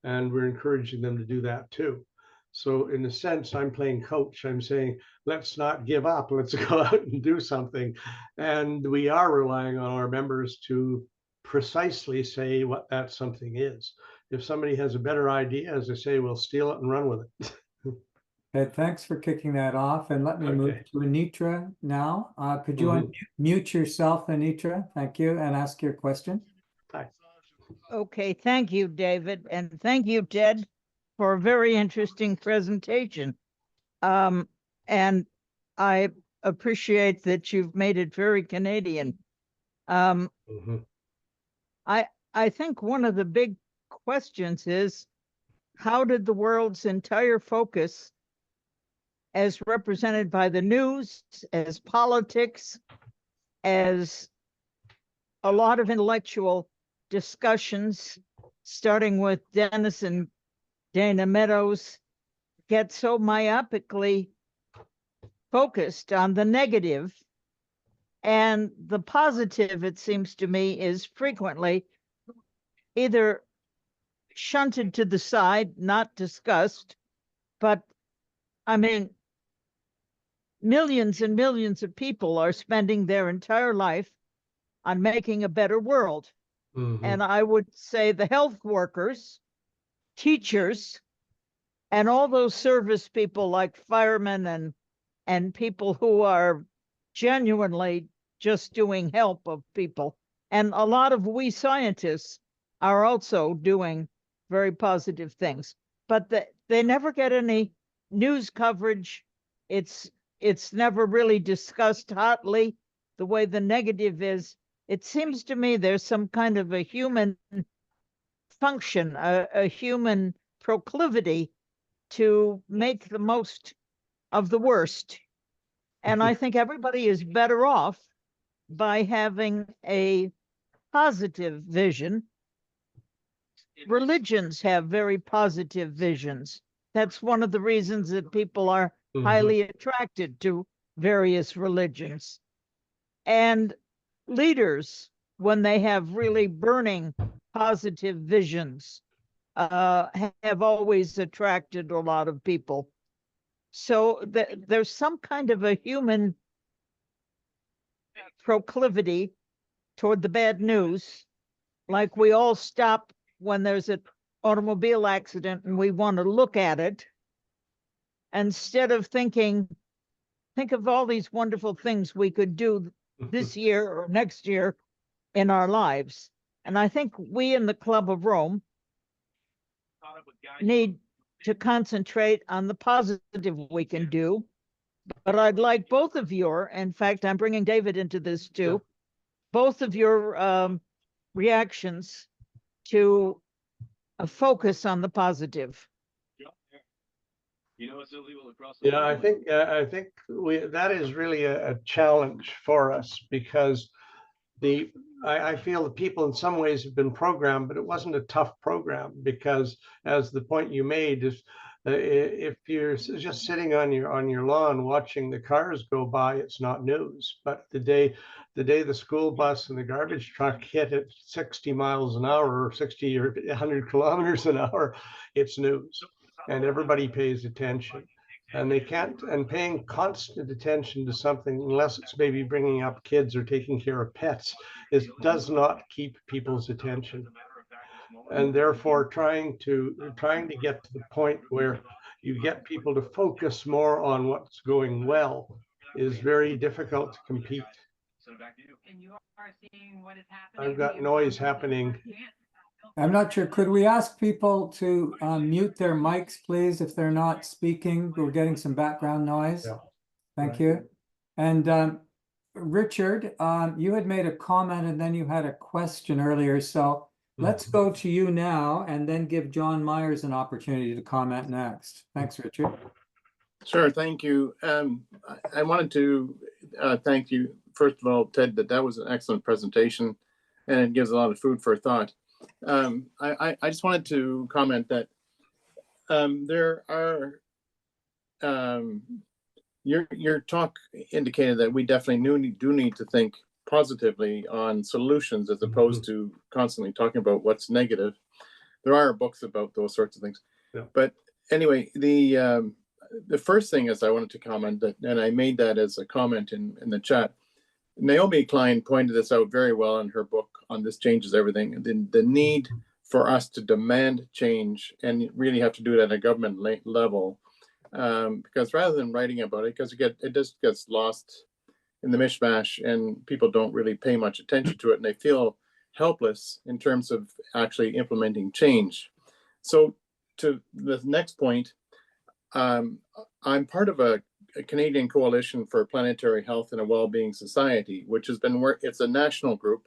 And we're encouraging them to do that too. So in a sense, I'm playing coach. I'm saying, let's not give up. Let's go out and do something. And we are relying on our members to precisely say what that something is. If somebody has a better idea, as I say, we'll steal it and run with it. Okay, thanks for kicking that off, and let me move to Anitra now. Could you unmute yourself, Anitra? Thank you, and ask your question. Hi. Okay, thank you, David, and thank you, Ted, for a very interesting presentation. And I appreciate that you've made it very Canadian. I think one of the big questions is, how did the world's entire focus, as represented by the news, as politics, as a lot of intellectual discussions, starting with Dennis and Dana Meadows, get so myopically focused on the negative, and the positive, it seems to me, is frequently either shunted to the side, not discussed. But I mean, millions and millions of people are spending their entire life on making a better world. And I would say the health workers, teachers, and all those service people like firemen and people who are genuinely just doing help of people. And a lot of we scientists are also doing very positive things, but they never get any news coverage. It's never really discussed hotly the way the negative is. It seems to me there's some kind of a human function, a human proclivity to make the most of the worst. And I think everybody is better off by having a positive vision. Religions have very positive visions. That's one of the reasons that people are highly attracted to various religions. And leaders, when they have really burning positive visions, have always attracted a lot of people. So there's some kind of a human proclivity toward the bad news, like we all stop when there's an automobile accident and we want to look at it, instead of think of all these wonderful things we could do this year or next year in our lives. And I think we in the Club of Rome need to concentrate on the positive we can do. But I'd like both of your, in fact, I'm bringing David into this too, both of your reactions to a focus on the positive. Yeah, I think that is really a challenge for us, because I feel that people in some ways have been programmed, but it wasn't a tough program, because as the point you made is, if you're just sitting on your lawn watching the cars go by, it's not news. But the day the school bus and the garbage truck hit at 60 miles an hour or 60 or 100 kilometers an hour, it's news, and everybody pays attention. And they can't, and paying constant attention to something, unless it's maybe bringing up kids or taking care of pets, does not keep people's attention. And therefore, trying to get to the point where you get people to focus more on what's going well is very difficult to compete. I've got noise happening. I'm not sure. Could we ask people to mute their mics, please, if they're not speaking? We're getting some background noise. Yeah. Thank Right. you. And Richard, you had made a comment and then you had a question earlier. So let's go to you now and then give John Myers an opportunity to comment next. Thanks, Richard. Sure, thank you. I wanted to thank you, first of all, Ted, that was an excellent presentation, and it gives a lot of food for thought. I just wanted to comment that there are, your talk indicated that we definitely do need to think positively on solutions as opposed to constantly talking about what's negative. There are books about those sorts of things. Yeah. But anyway, the first thing is I wanted to comment that, and I made that as a comment in the chat. Naomi Klein pointed this out very well in her book on This Changes Everything. The need for us to demand change, and really have to do it at a government level, because rather than writing about it, because it just gets lost in the mishmash and people don't really pay much attention to it, and they feel helpless in terms of actually implementing change. So to the next point, I'm part of a Canadian Coalition for Planetary Health and a Wellbeing Society, which has been it's a national group.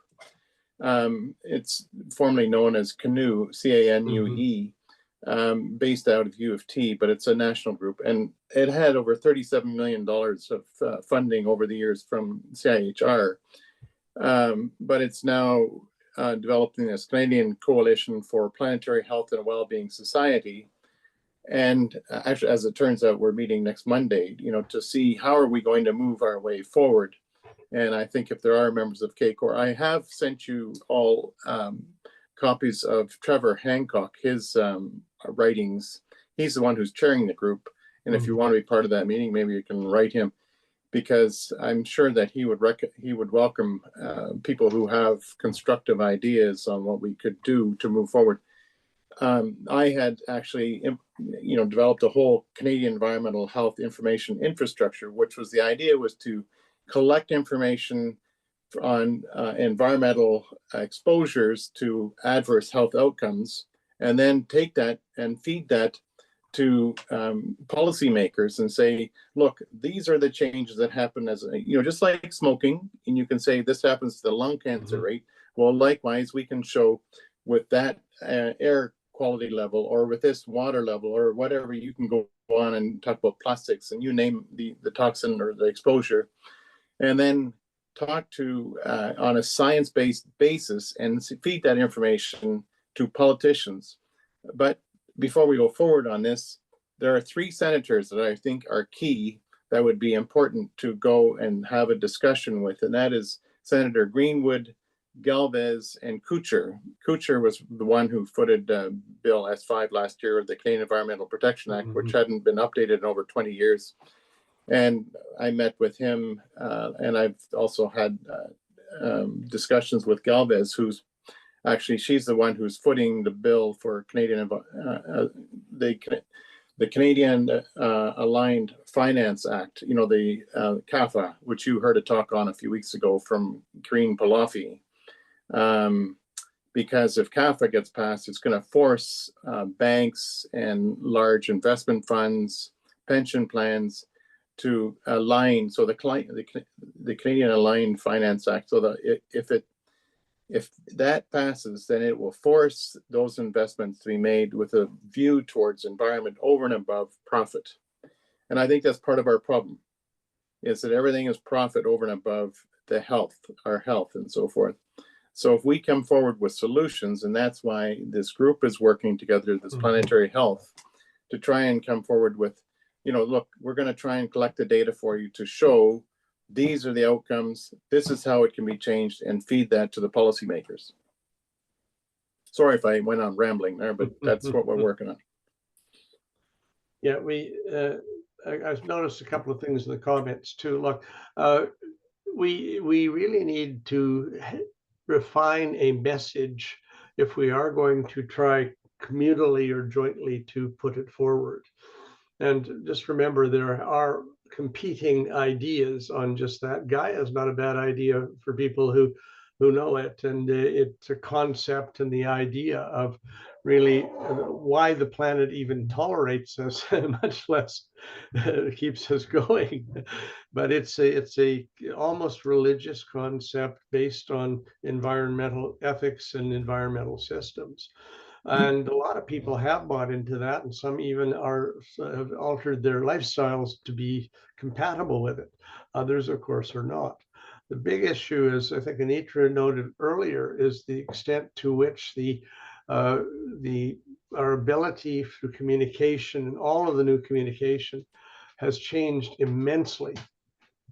It's formerly known as CANUE, C-A-N-U-E, based out of U of T, but it's a national group. And it had over $37 million of funding over the years from CIHR. But it's now developing this Canadian Coalition for Planetary Health and a Wellbeing Society. And actually, as it turns out, we're meeting next Monday, to see how are we going to move our way forward. And I think if there are members of CACOR, I have sent you all copies of Trevor Hancock, his writings. He's the one who's chairing the group. And if you want to be part of that meeting, maybe you can write him, because I'm sure that he would welcome people who have constructive ideas on what we could do to move forward. I had actually, developed a whole Canadian environmental health information infrastructure, which was the idea was to collect information on environmental exposures to adverse health outcomes, and then take that and feed that to policymakers and say, look, these are the changes that happen as, just like smoking, and you can say this happens to the lung cancer rate. Well, likewise, we can show with that air quality level, or with this water level, or whatever, you can go on and talk about plastics and you name the toxin or the exposure, and then talk to on a science-based basis and feed that information to politicians. But before we go forward on this, there are 3 senators that I think are key that would be important to go and have a discussion with, and that is Senator Greenwood, Galvez, and Couture. Couture was the one who footed Bill S5 last year of the Canadian Environmental Protection Act, which hadn't been updated in over 20 years. And I met with him, and I've also had discussions with Galvez, who's actually, she's the one who's footing the bill for Canadian, the Canadian Aligned Finance Act, the CAFA, which you heard a talk on a few weeks ago from Green Palafi. Because if CAFA gets passed, it's going to force banks and large investment funds, pension plans to align. So the Canadian Aligned Finance Act, so that if it If that passes, then it will force those investments to be made with a view towards environment over and above profit. And I think that's part of our problem, is that everything is profit over and above the health, our health and so forth. So if we come forward with solutions, and that's why this group is working together, this planetary health, to try and come forward with, you know, look, we're going to try and collect the data for you to show these are the outcomes, this is how it can be changed, and feed that to the policymakers. Sorry if I went on rambling there, but that's what we're working on. Yeah, I've noticed a couple of things in the comments too. Look, we really need to refine a message if we are going to try communally or jointly to put it forward. And just remember, there are competing ideas on just that. Gaia is not a bad idea for people who know it, and it's a concept and the idea of really why the planet even tolerates us, much less keeps us going. But it's a almost religious concept based on environmental ethics and environmental systems. And a lot of people have bought into that, and some even have altered their lifestyles to be compatible with it. Others, of course, are not. The big issue is, I think Anitra noted earlier, is the extent to which our ability through communication and all of the new communication has changed immensely.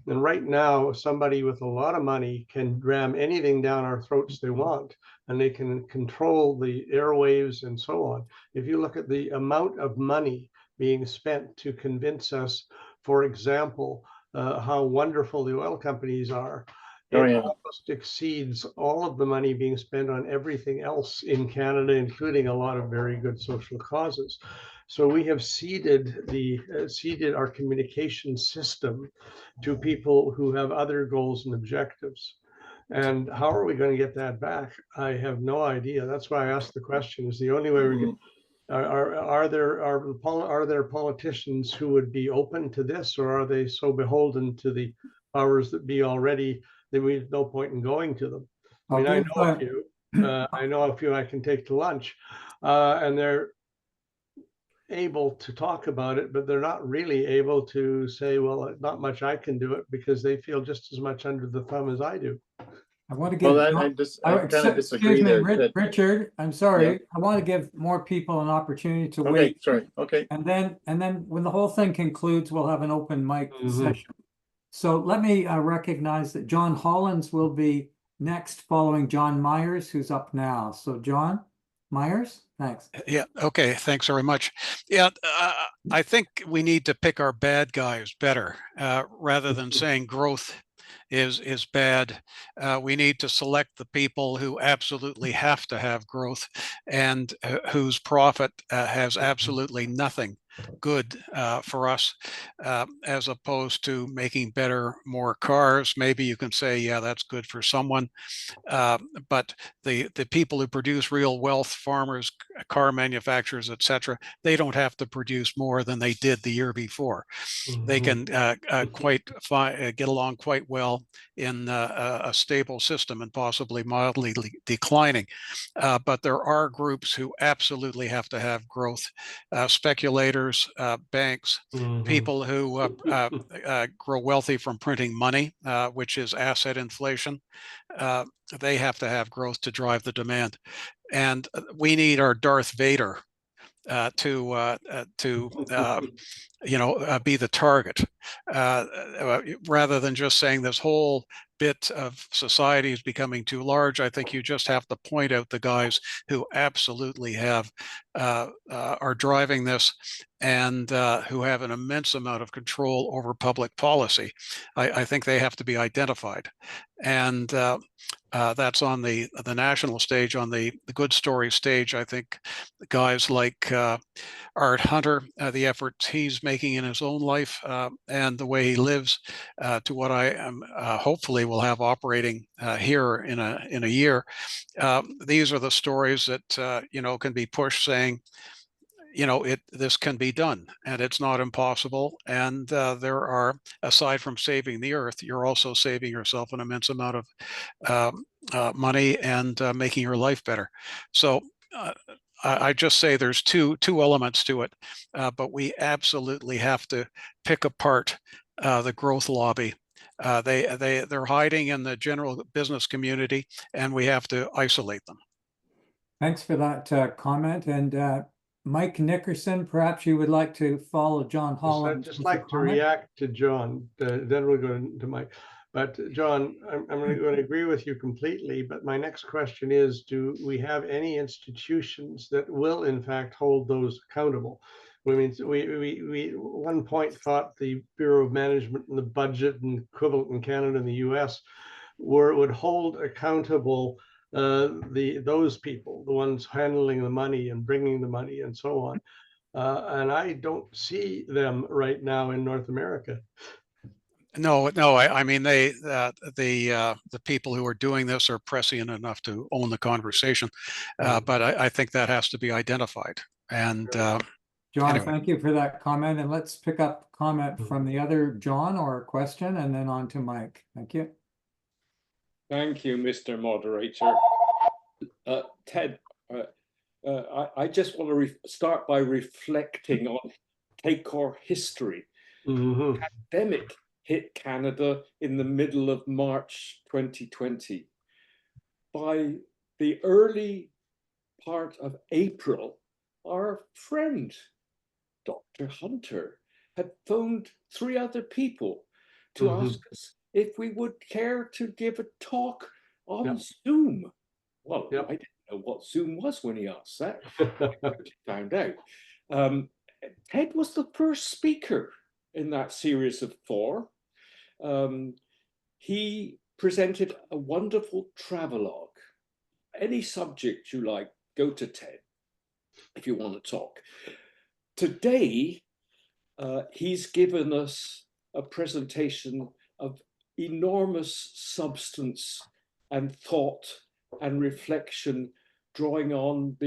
And right now, somebody with a lot of money can ram anything down our throats they want, and they can control the airwaves and so on. If you look at the amount of money being spent to convince us, for example, how wonderful the oil companies are, it almost exceeds all of the money being spent on everything else in Canada, including a lot of very good social causes. So we have ceded our communication system to people who have other goals and objectives. And how are we going to get that back? I have no idea. That's why I asked the question. Is the only way we can. Are there politicians who would be open to this, or are they so beholden to the powers that be already that we have no point in going to them? I mean, I know a few. I know a few I can take to lunch, and they're able to talk about it, but they're not really able to say, well, not much I can do it, because they feel just as much under the thumb as I do. I want to give. Well, I kind of disagree there. Richard, I'm sorry. Yeah. I want to give more people an opportunity to wait. Sorry. Okay. And then when the whole thing concludes, we'll have an open mic session. So let me recognize that John Hollins will be next, following John Myers, who's up now. So John Myers, thanks. Yeah. Okay. Thanks very much. Yeah. I think we need to pick our bad guys better, rather than saying growth is bad. We need to select the people who absolutely have to have growth, and whose profit has absolutely nothing good for us, as opposed to making better, more cars. Maybe you can say, yeah, that's good for someone, but the people who produce real wealth, farmers, car manufacturers, etc., they don't have to produce more than they did the year before. They can get along quite well in a stable system and possibly mildly declining. But there are groups who absolutely have to have growth. Speculators, banks, people who grow wealthy from printing money, which is asset inflation. They have to have growth to drive the demand. And we need our Darth Vader to be the target, rather than just saying this whole bit of society is becoming too large. I think you just have to point out the guys who absolutely are driving this, and who have an immense amount of control over public policy. I think they have to be identified, and that's on the national stage. On the good story stage, I think guys like Art Hunter, the efforts he's making in his own life, and the way he lives, to what I am hopefully will have operating here in a year. These are the stories that can be pushed, saying, this can be done, and it's not impossible. And there are, aside from saving the earth, you're also saving yourself an immense amount of money and making your life better. So I just say there's two elements to it, but we absolutely have to pick apart the growth lobby. They're hiding in the general business community, and we have to isolate them. Thanks for that comment. And Mike Nickerson, perhaps you would like to follow John Holland. I'd just like to react to John, then we'll go to Mike. But John, I'm going to agree with you completely. But my next question is, do we have any institutions that will in fact hold those accountable? I mean, we at one point thought the Bureau of Management and the budget and equivalent in Canada and the US would hold accountable those people, the ones handling the money and bringing the money and so on. And I don't see them right now in North America. No. I mean, the people who are doing this are prescient enough to own the conversation, but I think that has to be identified. And John, anyway. Thank you for that comment. And let's pick up comment from the other John or a question, and then on to Mike. Thank you. Thank you, Mr. Moderator. Ted, I just want to start by reflecting on CACOR history. Mm-hmm. Pandemic hit Canada in the middle of March 2020. By the early part of April, our friend, Dr. Hunter, had phoned 3 other people to ask us if we would care to give a talk on Zoom. Well, I didn't know what Zoom was when he asked that. I quickly found out. Ted was the first speaker in that series of 4. He presented a wonderful travelogue. Any subject you like, go to Ted if you want to talk. Today, he's given us a presentation of enormous substance and thought and reflection, drawing on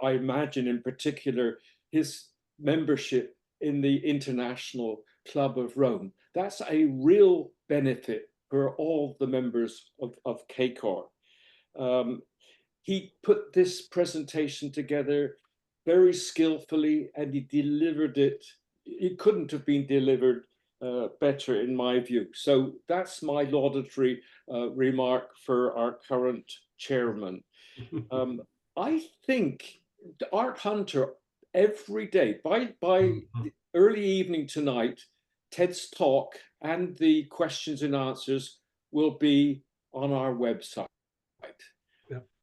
I imagine in particular, his membership in the International Club of Rome. That's a real benefit for all the members of CACOR. He put this presentation together very skillfully, and he delivered it. It couldn't have been delivered better in my view. So that's my laudatory remark for our current chairman. I think Art Hunter, every day, by the early evening tonight, Ted's talk and the questions and answers will be on our website.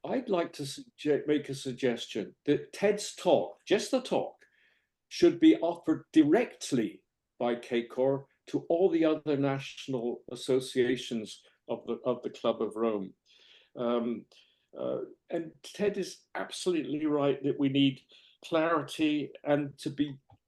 I'd like to make a suggestion that Ted's talk, just the talk, should be offered directly by CACOR to all the other national associations of the Club of Rome. And Ted is absolutely right that we need clarity and to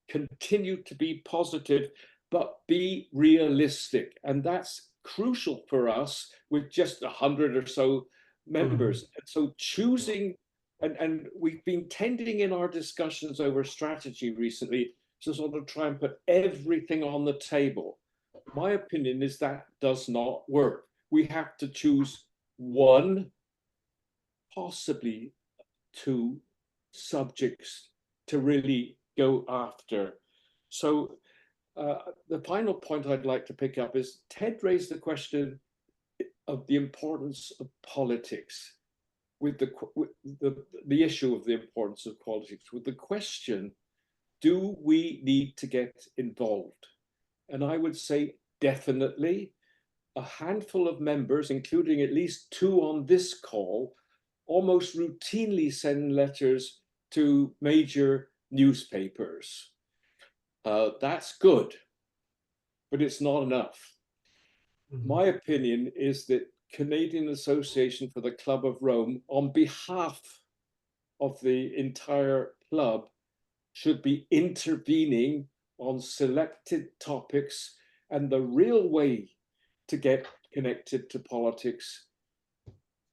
continue to be positive, but be realistic. And that's crucial for us with just 100 or so members. And so choosing, and we've been tending in our discussions over strategy recently to sort of try and put everything on the table. My opinion is that does not work. We have to choose 1, possibly 2 subjects to really go after. So the final point I'd like to pick up is Ted raised the question of the importance of politics, with the issue of the importance of politics, with the question, do we need to get involved? And I would say definitely. A handful of members, including at least 2 on this call, almost routinely send letters to major newspapers. That's good, but it's not enough. My opinion is that Canadian Association for the Club of Rome, on behalf of the entire club, should be intervening on selected topics, and the real way to get connected to politics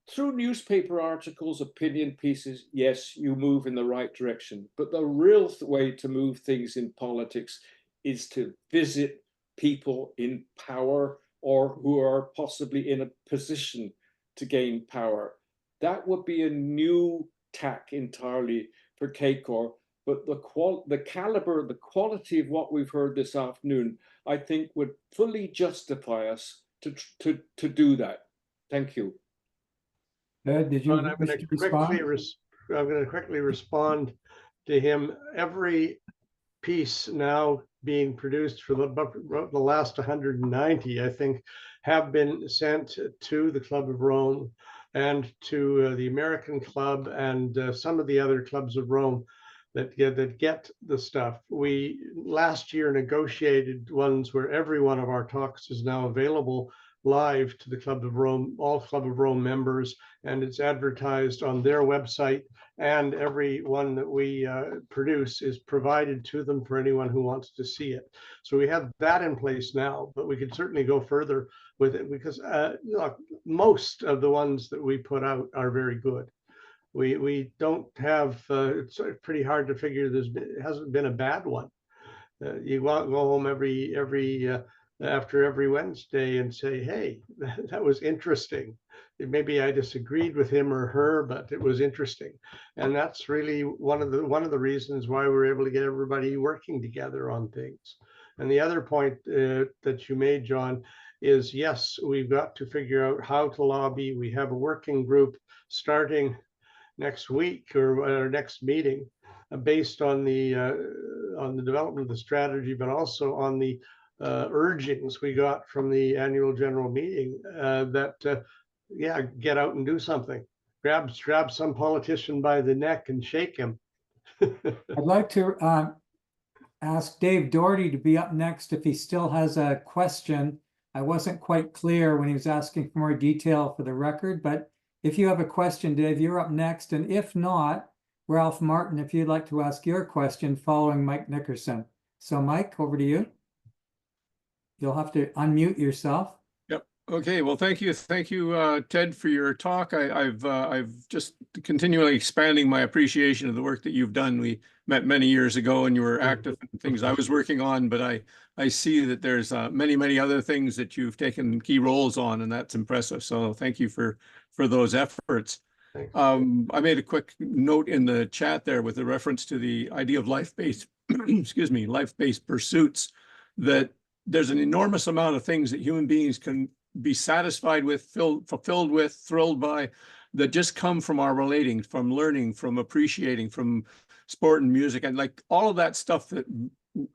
through newspaper articles, opinion pieces. Yes, you move in the right direction, but the real way to move things in politics is to visit people in power or who are possibly in a position to gain power. That would be a new tack entirely for CACOR. But the caliber, the quality of what we've heard this afternoon, I think would fully justify us to do that. Thank you. Ed, did you John, I'm wish going to to respond? quickly respond to him. Every piece now being produced for the last 190, I think, have been sent to the Club of Rome and to the American Club and some of the other clubs of Rome that get the stuff. We last year negotiated ones where every one of our talks is now available live to the Club of Rome, all Club of Rome members, and it's advertised on their website, and every one that we produce is provided to them for anyone who wants to see it. So we have that in place now, but we could certainly go further with it because look, most of the ones that we put out are very good. We don't have, it's pretty hard to figure it hasn't been a bad one. You go home after every Wednesday and say, hey, that was interesting. Maybe I disagreed with him or her, but it was interesting. And that's really one of the reasons why we're able to get everybody working together on things. And the other point that you made, John, is yes, we've got to figure out how to lobby. We have a working group starting next week or our next meeting based on the development of the strategy, but also on the urgings we got from the annual general meeting yeah, get out and do something. Grab some politician by the neck and shake him. I'd like to ask Dave Doherty to be up next if he still has a question. I wasn't quite clear when he was asking for more detail for the record, but if you have a question, Dave, you're up next. And if not, Ralph Martin, if you'd like to ask your question following Mike Nickerson. So Mike, over to you. You'll have to unmute yourself. Yep. Okay. Well, thank you. Thank you, Ted, for your talk. I've just continually expanding my appreciation of the work that you've done. We met many years ago and you were active in things I was working on, but I see that there's many other things that you've taken key roles on, and that's impressive. So thank you for those efforts. I made a quick note in the chat there with a reference to the idea of life-based, excuse me, life-based pursuits, that there's an enormous amount of things that human beings can be satisfied with, fulfilled with, thrilled by, that just come from our relating, from learning, from appreciating, from sport and music, and like all of that stuff that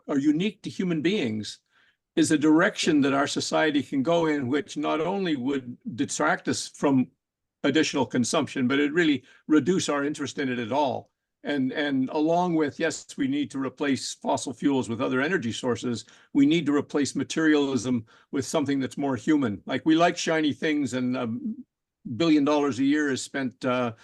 are unique to human beings is a direction that our society can go in, which not only would distract us from additional consumption, but it really reduce our interest in it at all. And along with, yes, we need to replace fossil fuels with other energy sources. We need to replace materialism with something that's more human. Like, we like shiny things, and $1 billion a year is spent, or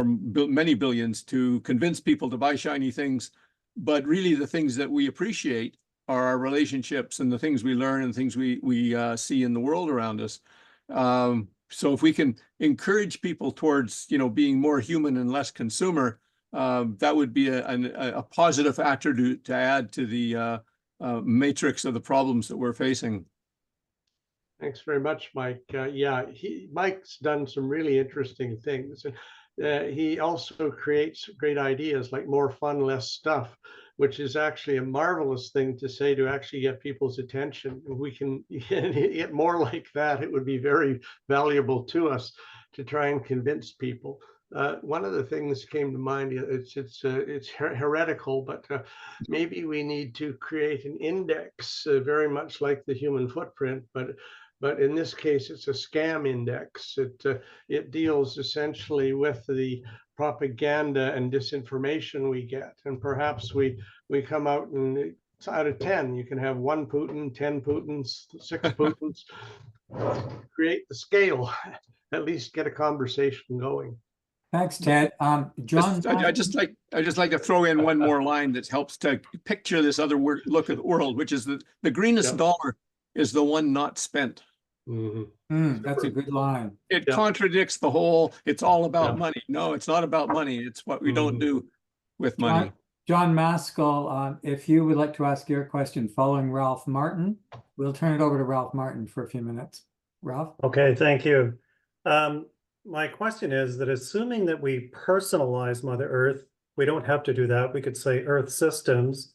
many billions, to convince people to buy shiny things. But really, the things that we appreciate are our relationships and the things we learn and things we see in the world around us. So if we can encourage people towards, being more human and less consumer, that would be a positive attribute to add to the matrix of the problems that we're facing. Thanks very much, Mike. Yeah, Mike's done some really interesting things. He also creates great ideas like more fun, less stuff, which is actually a marvelous thing to say to actually get people's attention. If we can get more like that, it would be very valuable to us to try and convince people. One of the things came to mind, it's heretical, but maybe we need to create an index very much like the human footprint, but in this case, it's a scam index. It deals essentially with the propaganda and disinformation we get. And perhaps we come out, and out of 10, you can have 1 Putin, 10 Putins, 6 Putins. Create the scale, at least get a conversation going. Thanks, Ted. John, I just like to throw in one more line that helps to picture this other look at the world, which is that the greenest dollar is the one not spent. That's a good line. It concredicts the whole, it's all about money. No, it's not about money. It's what we don't do with money. John Maskell, if you would like to ask your question following Ralph Martin, we'll turn it over to Ralph Martin for a few minutes. Ralph? Okay, thank you. My question is that assuming that we personalize Mother Earth, we don't have to do that. We could say Earth systems.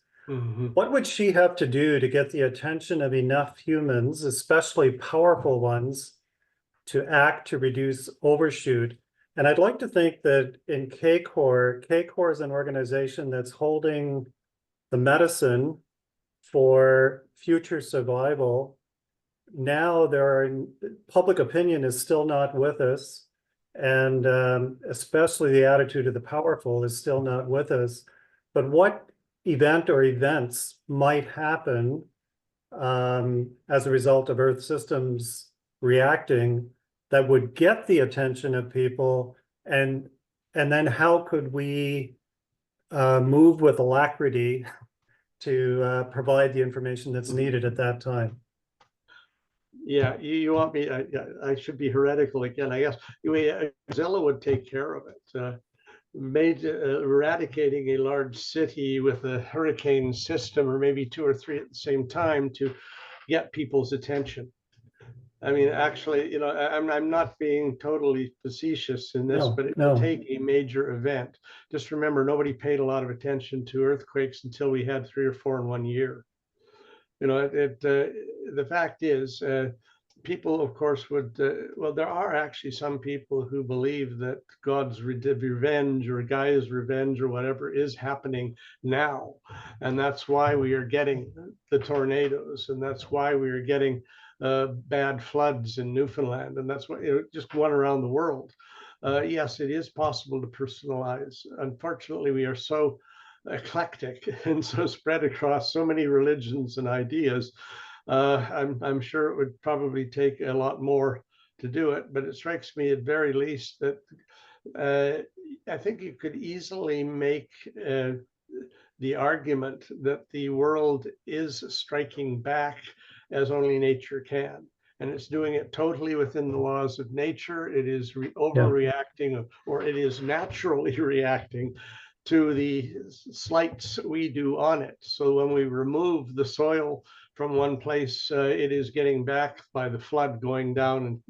What would she have to do to get the attention of enough humans, especially powerful ones, to act to reduce overshoot? And I'd like to think that in CACOR is an organization that's holding the medicine for future survival. Now public opinion is still not with us, and especially the attitude of the powerful is still not with us. But what event or events might happen as a result of Earth systems reacting that would get the attention of people, and then how could we move with alacrity to provide the information that's needed at that time? Yeah, you want me, I should be heretical again, I guess. Zilla would take care of it. Eradicating a large city with a hurricane system, or maybe 2 or 3 at the same time, to get people's attention. I mean, actually, I'm not being totally facetious in this, but it will take a major event. Just remember, nobody paid a lot of attention to earthquakes until we had 3 or 4 in 1 year. The fact is, people, of course, would, well, there are actually some people who believe that God's revenge or Gaia's revenge or whatever is happening now. And that's why we are getting the tornadoes. And that's why we are getting bad floods in Newfoundland. And that's what, just one around the world. Yes, it is possible to personalize. Unfortunately, we are so eclectic and so spread across so many religions and ideas. I'm sure it would probably take a lot more to do it, but it strikes me at very least that I think you could easily make the argument that the world is striking back as only nature can. And it's doing it totally within the laws of nature. It is overreacting, or it is naturally reacting to the slights we do on it. So when we remove the soil from one place, it is getting back by the flood going down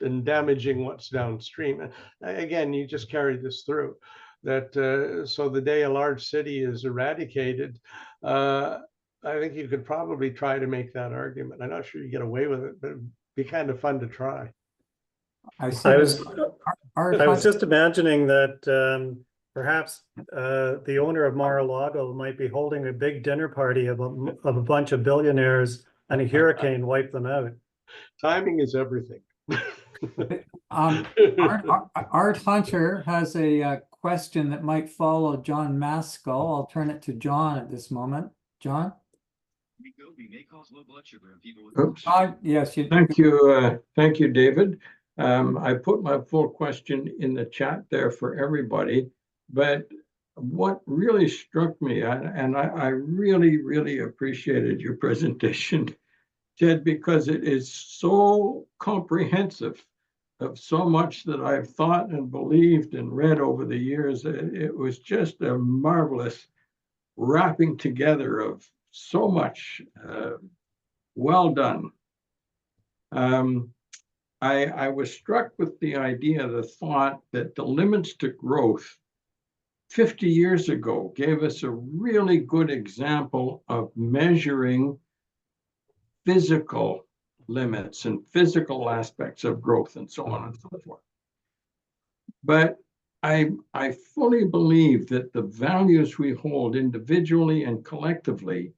and damaging what's downstream. And again, you just carry this through. That so the day a large city is eradicated, I think you could probably try to make that argument. I'm not sure you get away with it, but it'd be kind of fun to try. I was just imagining that perhaps the owner of Mar-a-Lago might be holding a big dinner party of a bunch of billionaires, and a hurricane wiped them out. Timing is everything. Art Hunter has a question that might follow John Maskell. I'll turn it to John at this moment. John? Oops. Yes. Thank you. Thank you, David. I put my full question in the chat there for everybody, but what really struck me, and I really, really appreciated your presentation, Ted, because it is so comprehensive of so much that I've thought and believed and read over the years. It was just a marvelous wrapping together of so much. Well done. I was struck with the idea, the thought that the limits to growth 50 years ago gave us a really good example of measuring physical limits and physical aspects of growth and so on and so forth. But I fully believe that the values we hold individually and collectively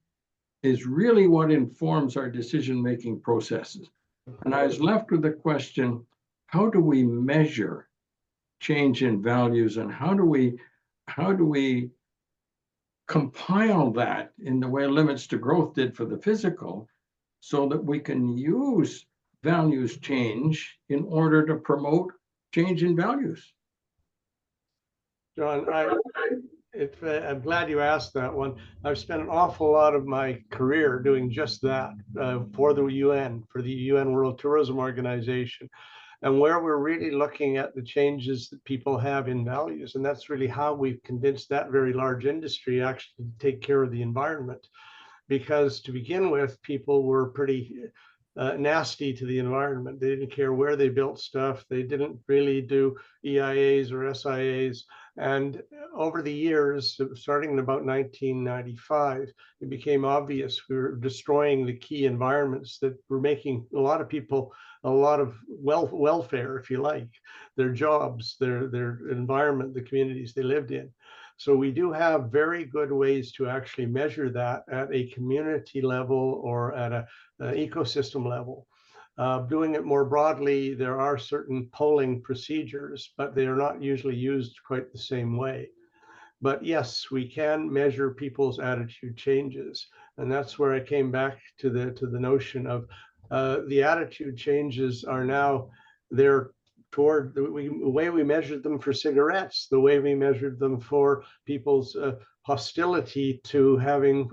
is really what informs our decision-making processes. And I was left with the question, how do we measure change in values, and how do we compile that in the way limits to growth did for the physical, so that we can use values change in order to promote change in values? John, I'm glad you asked that one. I've spent an awful lot of my career doing just that for the UN World Tourism Organization, and where we're really looking at the changes that people have in values. And that's really how we've convinced that very large industry actually to take care of the environment. Because to begin with, people were pretty nasty to the environment. They didn't care where they built stuff. They didn't really do EIAs or SIAs. And over the years, starting in about 1995, it became obvious we were destroying the key environments that were making a lot of people a lot of welfare, if you like, their jobs, their environment, the communities they lived in. So we do have very good ways to actually measure that at a community level or at an ecosystem level. Doing it more broadly, there are certain polling procedures, but they are not usually used quite the same way. But yes, we can measure people's attitude changes. And that's where I came back to the notion of the attitude changes are now there toward the way we measured them for cigarettes, the way we measured them for people's hostility to having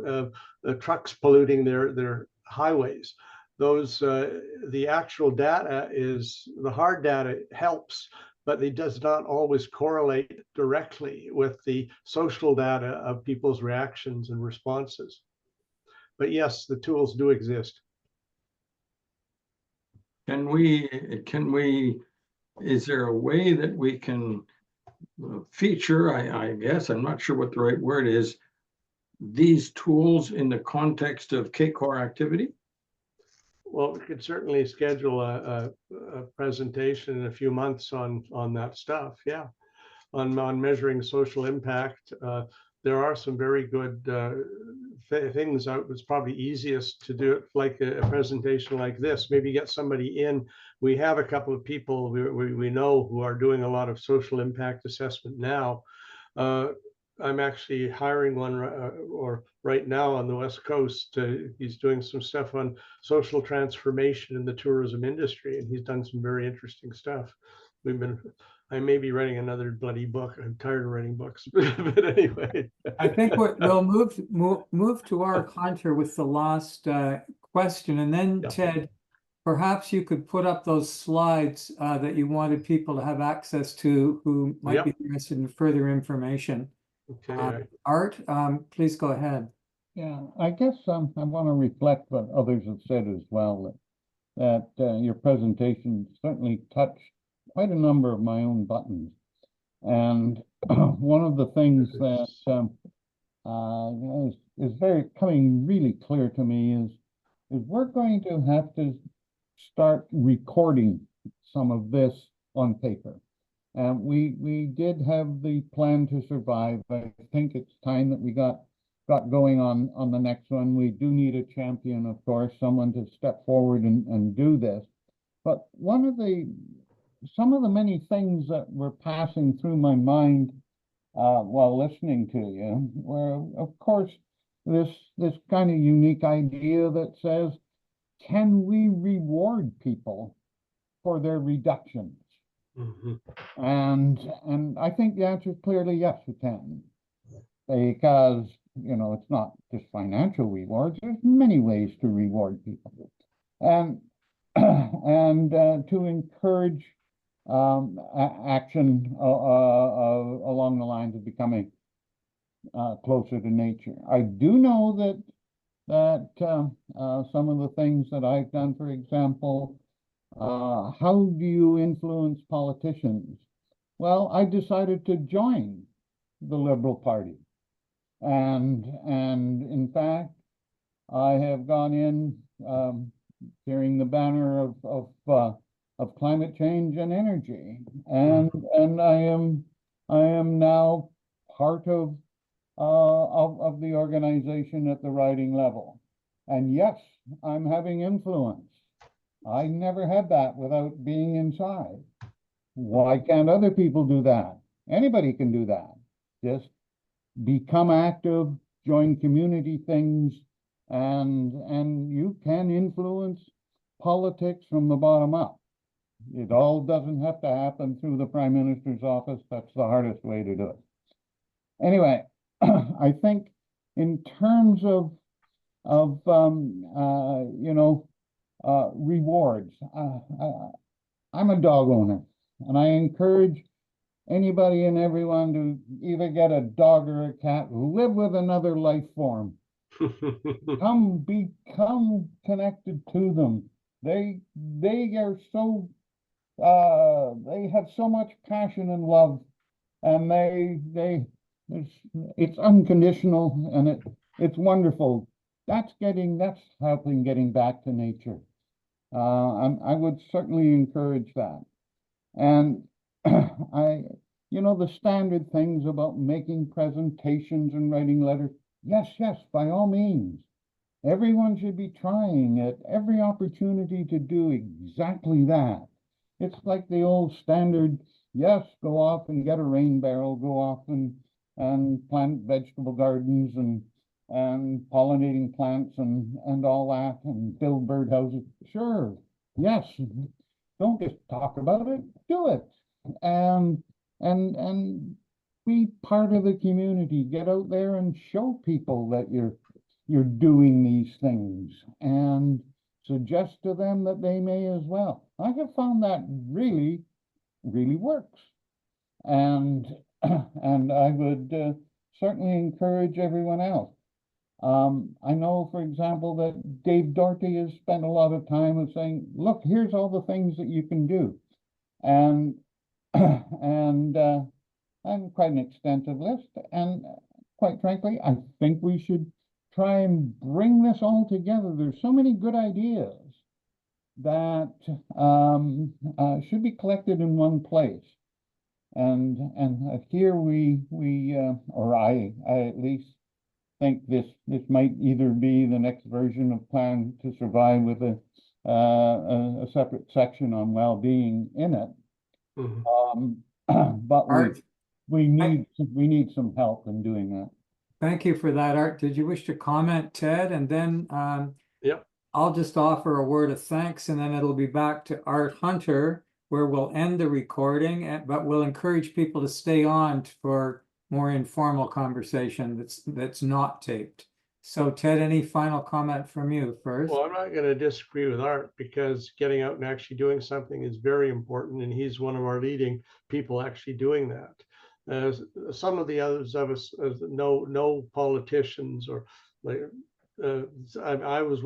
trucks polluting their highways. Those the actual data is the hard data helps, but it does not always correlate directly with the social data of people's reactions and responses. But yes, the tools do exist. Can we, is there a way that we can feature, I guess, I'm not sure what the right word is, these tools in the context of CACOR activity? Well, we could certainly schedule a presentation in a few months on that stuff. Yeah, on measuring social impact. There are some very good things. It's probably easiest to do it like a presentation like this. Maybe get somebody in. We have a couple of people we know who are doing a lot of social impact assessment now. I'm actually hiring one right now on the West Coast. He's doing some stuff on social transformation in the tourism industry, and he's done some very interesting stuff. I may be writing another bloody book. I'm tired of writing books, but anyway. I think we'll move to our contour with the last question, and then Yeah. Ted, perhaps you could put up those slides that you wanted people to have access to who might be interested in further information. Okay. Art, please go ahead. Yeah, I guess I want to reflect what others have said as well, that your presentation certainly touched quite a number of my own buttons. And one of the things that is very coming really clear to me is we're going to have to start recording some of this on paper. And we did have the plan to survive. I think it's time that we got going on the next one. We do need a champion, of course, someone to step forward and do this. But some of the many things that were passing through my mind while listening to you were, of course, this kind of unique idea that says, can we reward people for their reductions? Mm-hmm. And I think the answer is clearly yes, we can, because it's not just financial rewards. There's many ways to reward people, and to encourage action along the lines of becoming closer to nature. I do know that some of the things that I've done, for example, how do you influence politicians? Well, I decided to join the Liberal Party, and in fact, I have gone in carrying the banner of climate change and energy, and I am now part of the organization at the riding level, and yes, I'm having influence. I never had that without being inside. Why can't other people do that? Anybody can do that. Just become active, join community things, and you can influence politics from the bottom up. It all doesn't have to happen through the Prime Minister's office. That's the hardest way to do it. Anyway, I think in terms of rewards, I'm a dog owner, and I encourage anybody and everyone to either get a dog or a cat, live with another life form, become connected to them, They are so they have so much passion and love, and it's unconditional, and it's wonderful. That's helping getting back to nature. I would certainly encourage that. And the standard things about making presentations and writing letters. Yes, by all means. Everyone should be trying at every opportunity to do exactly that. It's like the old standard, yes, go off and get a rain barrel, go off and plant vegetable gardens and pollinating plants and all that, and build birdhouses. Sure, yes. Don't just talk about it, do it. And be part of the community. Get out there and show people that you're doing these things, and suggest to them that they may as well. I have found that really works. And I would certainly encourage everyone else. I know, for example, that Dave Doherty has spent a lot of time of saying, look, here's all the things that you can do. And I'm quite an extensive list. And quite frankly, I think we should try and bring this all together. There's so many good ideas that should be collected in one place. And here or I at least think this might either be the next version of Plan to Survive with a separate section on well-being in it. But we need some help in doing that. Thank you for that, Art. Did you wish to comment, Ted? And then Yep. I'll just offer a word of thanks, and then it'll be back to Art Hunter, where we'll end the recording, but we'll encourage people to stay on for more informal conversation that's not taped. So Ted, any final comment from you first? Well, I'm not going to disagree with Art, because getting out and actually doing something is very important, and he's one of our leading people actually doing that. Some of the others of us, no politicians, or like I was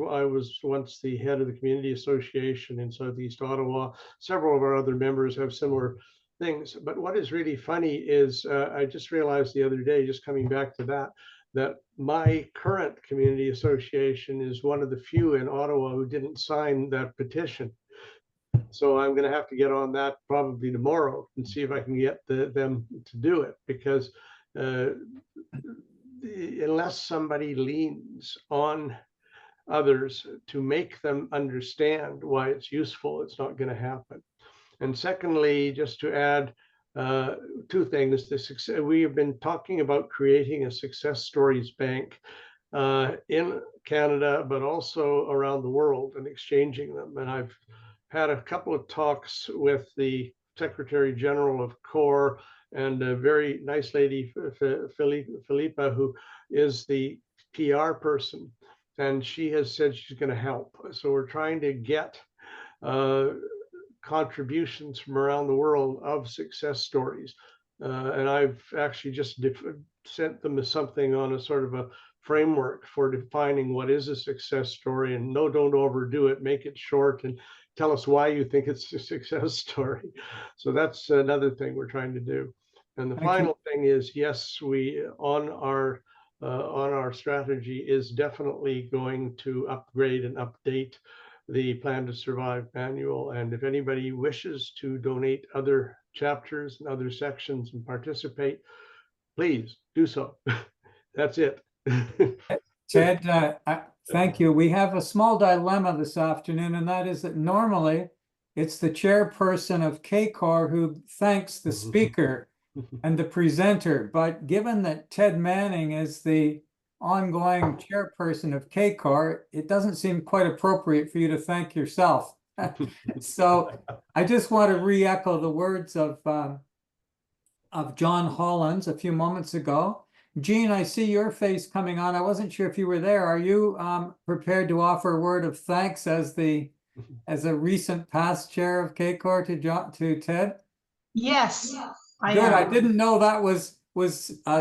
once the head of the community association in Southeast Ottawa. Several of our other members have similar things. But what is really funny is I just realized the other day, just coming back to that my current community association is one of the few in Ottawa who didn't sign that petition. So I'm going to have to get on that probably tomorrow and see if I can get them to do it, because unless somebody leans on others to make them understand why it's useful, it's not going to happen. And secondly, just to add two things, we have been talking about creating a success stories bank in Canada, but also around the world, and exchanging them. And I've had a couple of talks with the Secretary General of COR and a very nice lady, Philippa, who is the PR person, and she has said she's going to help. So we're trying to get contributions from around the world of success stories. And I've actually just sent them something on a sort of a framework for defining what is a success story. And no, don't overdo it, make it short, and tell us why you think it's a success story. So that's another thing we're trying to do. And the final thing is, yes, we on our strategy is definitely going to upgrade and update the Plan to Survive manual. And if anybody wishes to donate other chapters and other sections and participate, please do so. That's it. Ted, thank you. We have a small dilemma this afternoon, and that is that normally it's the chairperson of CACOR who thanks the speaker and the presenter. But given that Ted Manning is the ongoing chairperson of CACOR, it doesn't seem quite appropriate for you to thank yourself. So I just want to re-echo the words of John Hollins a few moments ago. Jean, I see your face coming on. I wasn't sure if you were there. Are you prepared to offer a word of thanks as a recent past chair of CACOR to Ted? Yes, I Good. am. I didn't know that was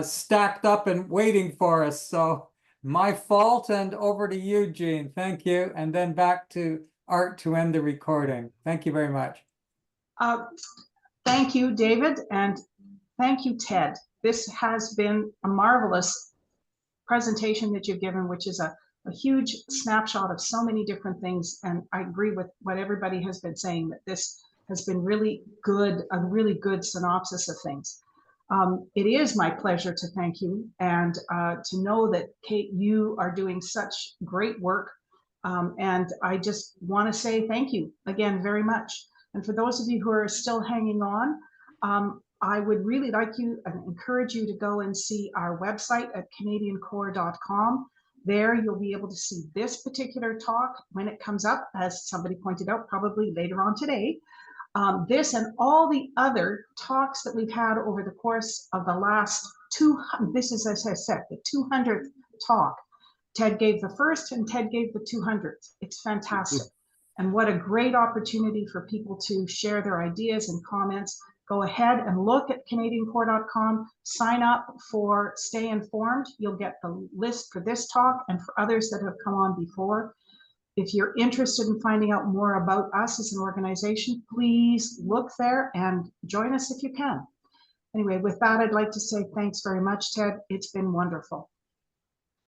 stacked up and waiting for us. So my fault, and over to you, Jean. Thank you. And then back to Art to end the recording. Thank you very much. Thank you, David, and thank you, Ted. This has been a marvelous presentation that you've given, which is a huge snapshot of so many different things. And I agree with what everybody has been saying, that this has been really good, a really good synopsis of things. It is my pleasure to thank you and to know that, Kate, you are doing such great work. And I just want to say thank you again very much. And for those of you who are still hanging on, I would really like you and encourage you to go and see our website at canadiancorps.com. There you'll be able to see this particular talk when it comes up, as somebody pointed out, probably later on today. This and all the other talks that we've had over the course of the last 200, this is, as I said, the 200th talk. Ted gave the first and Ted gave the 200th. It's fantastic. And what a great opportunity for people to share their ideas and comments. Go ahead and look at canadiancorps.com, sign up for Stay Informed. You'll get the list for this talk and for others that have come on before. If you're interested in finding out more about us as an organization, please look there and join us if you can. Anyway, with that, I'd like to say thanks very much, Ted. It's been wonderful.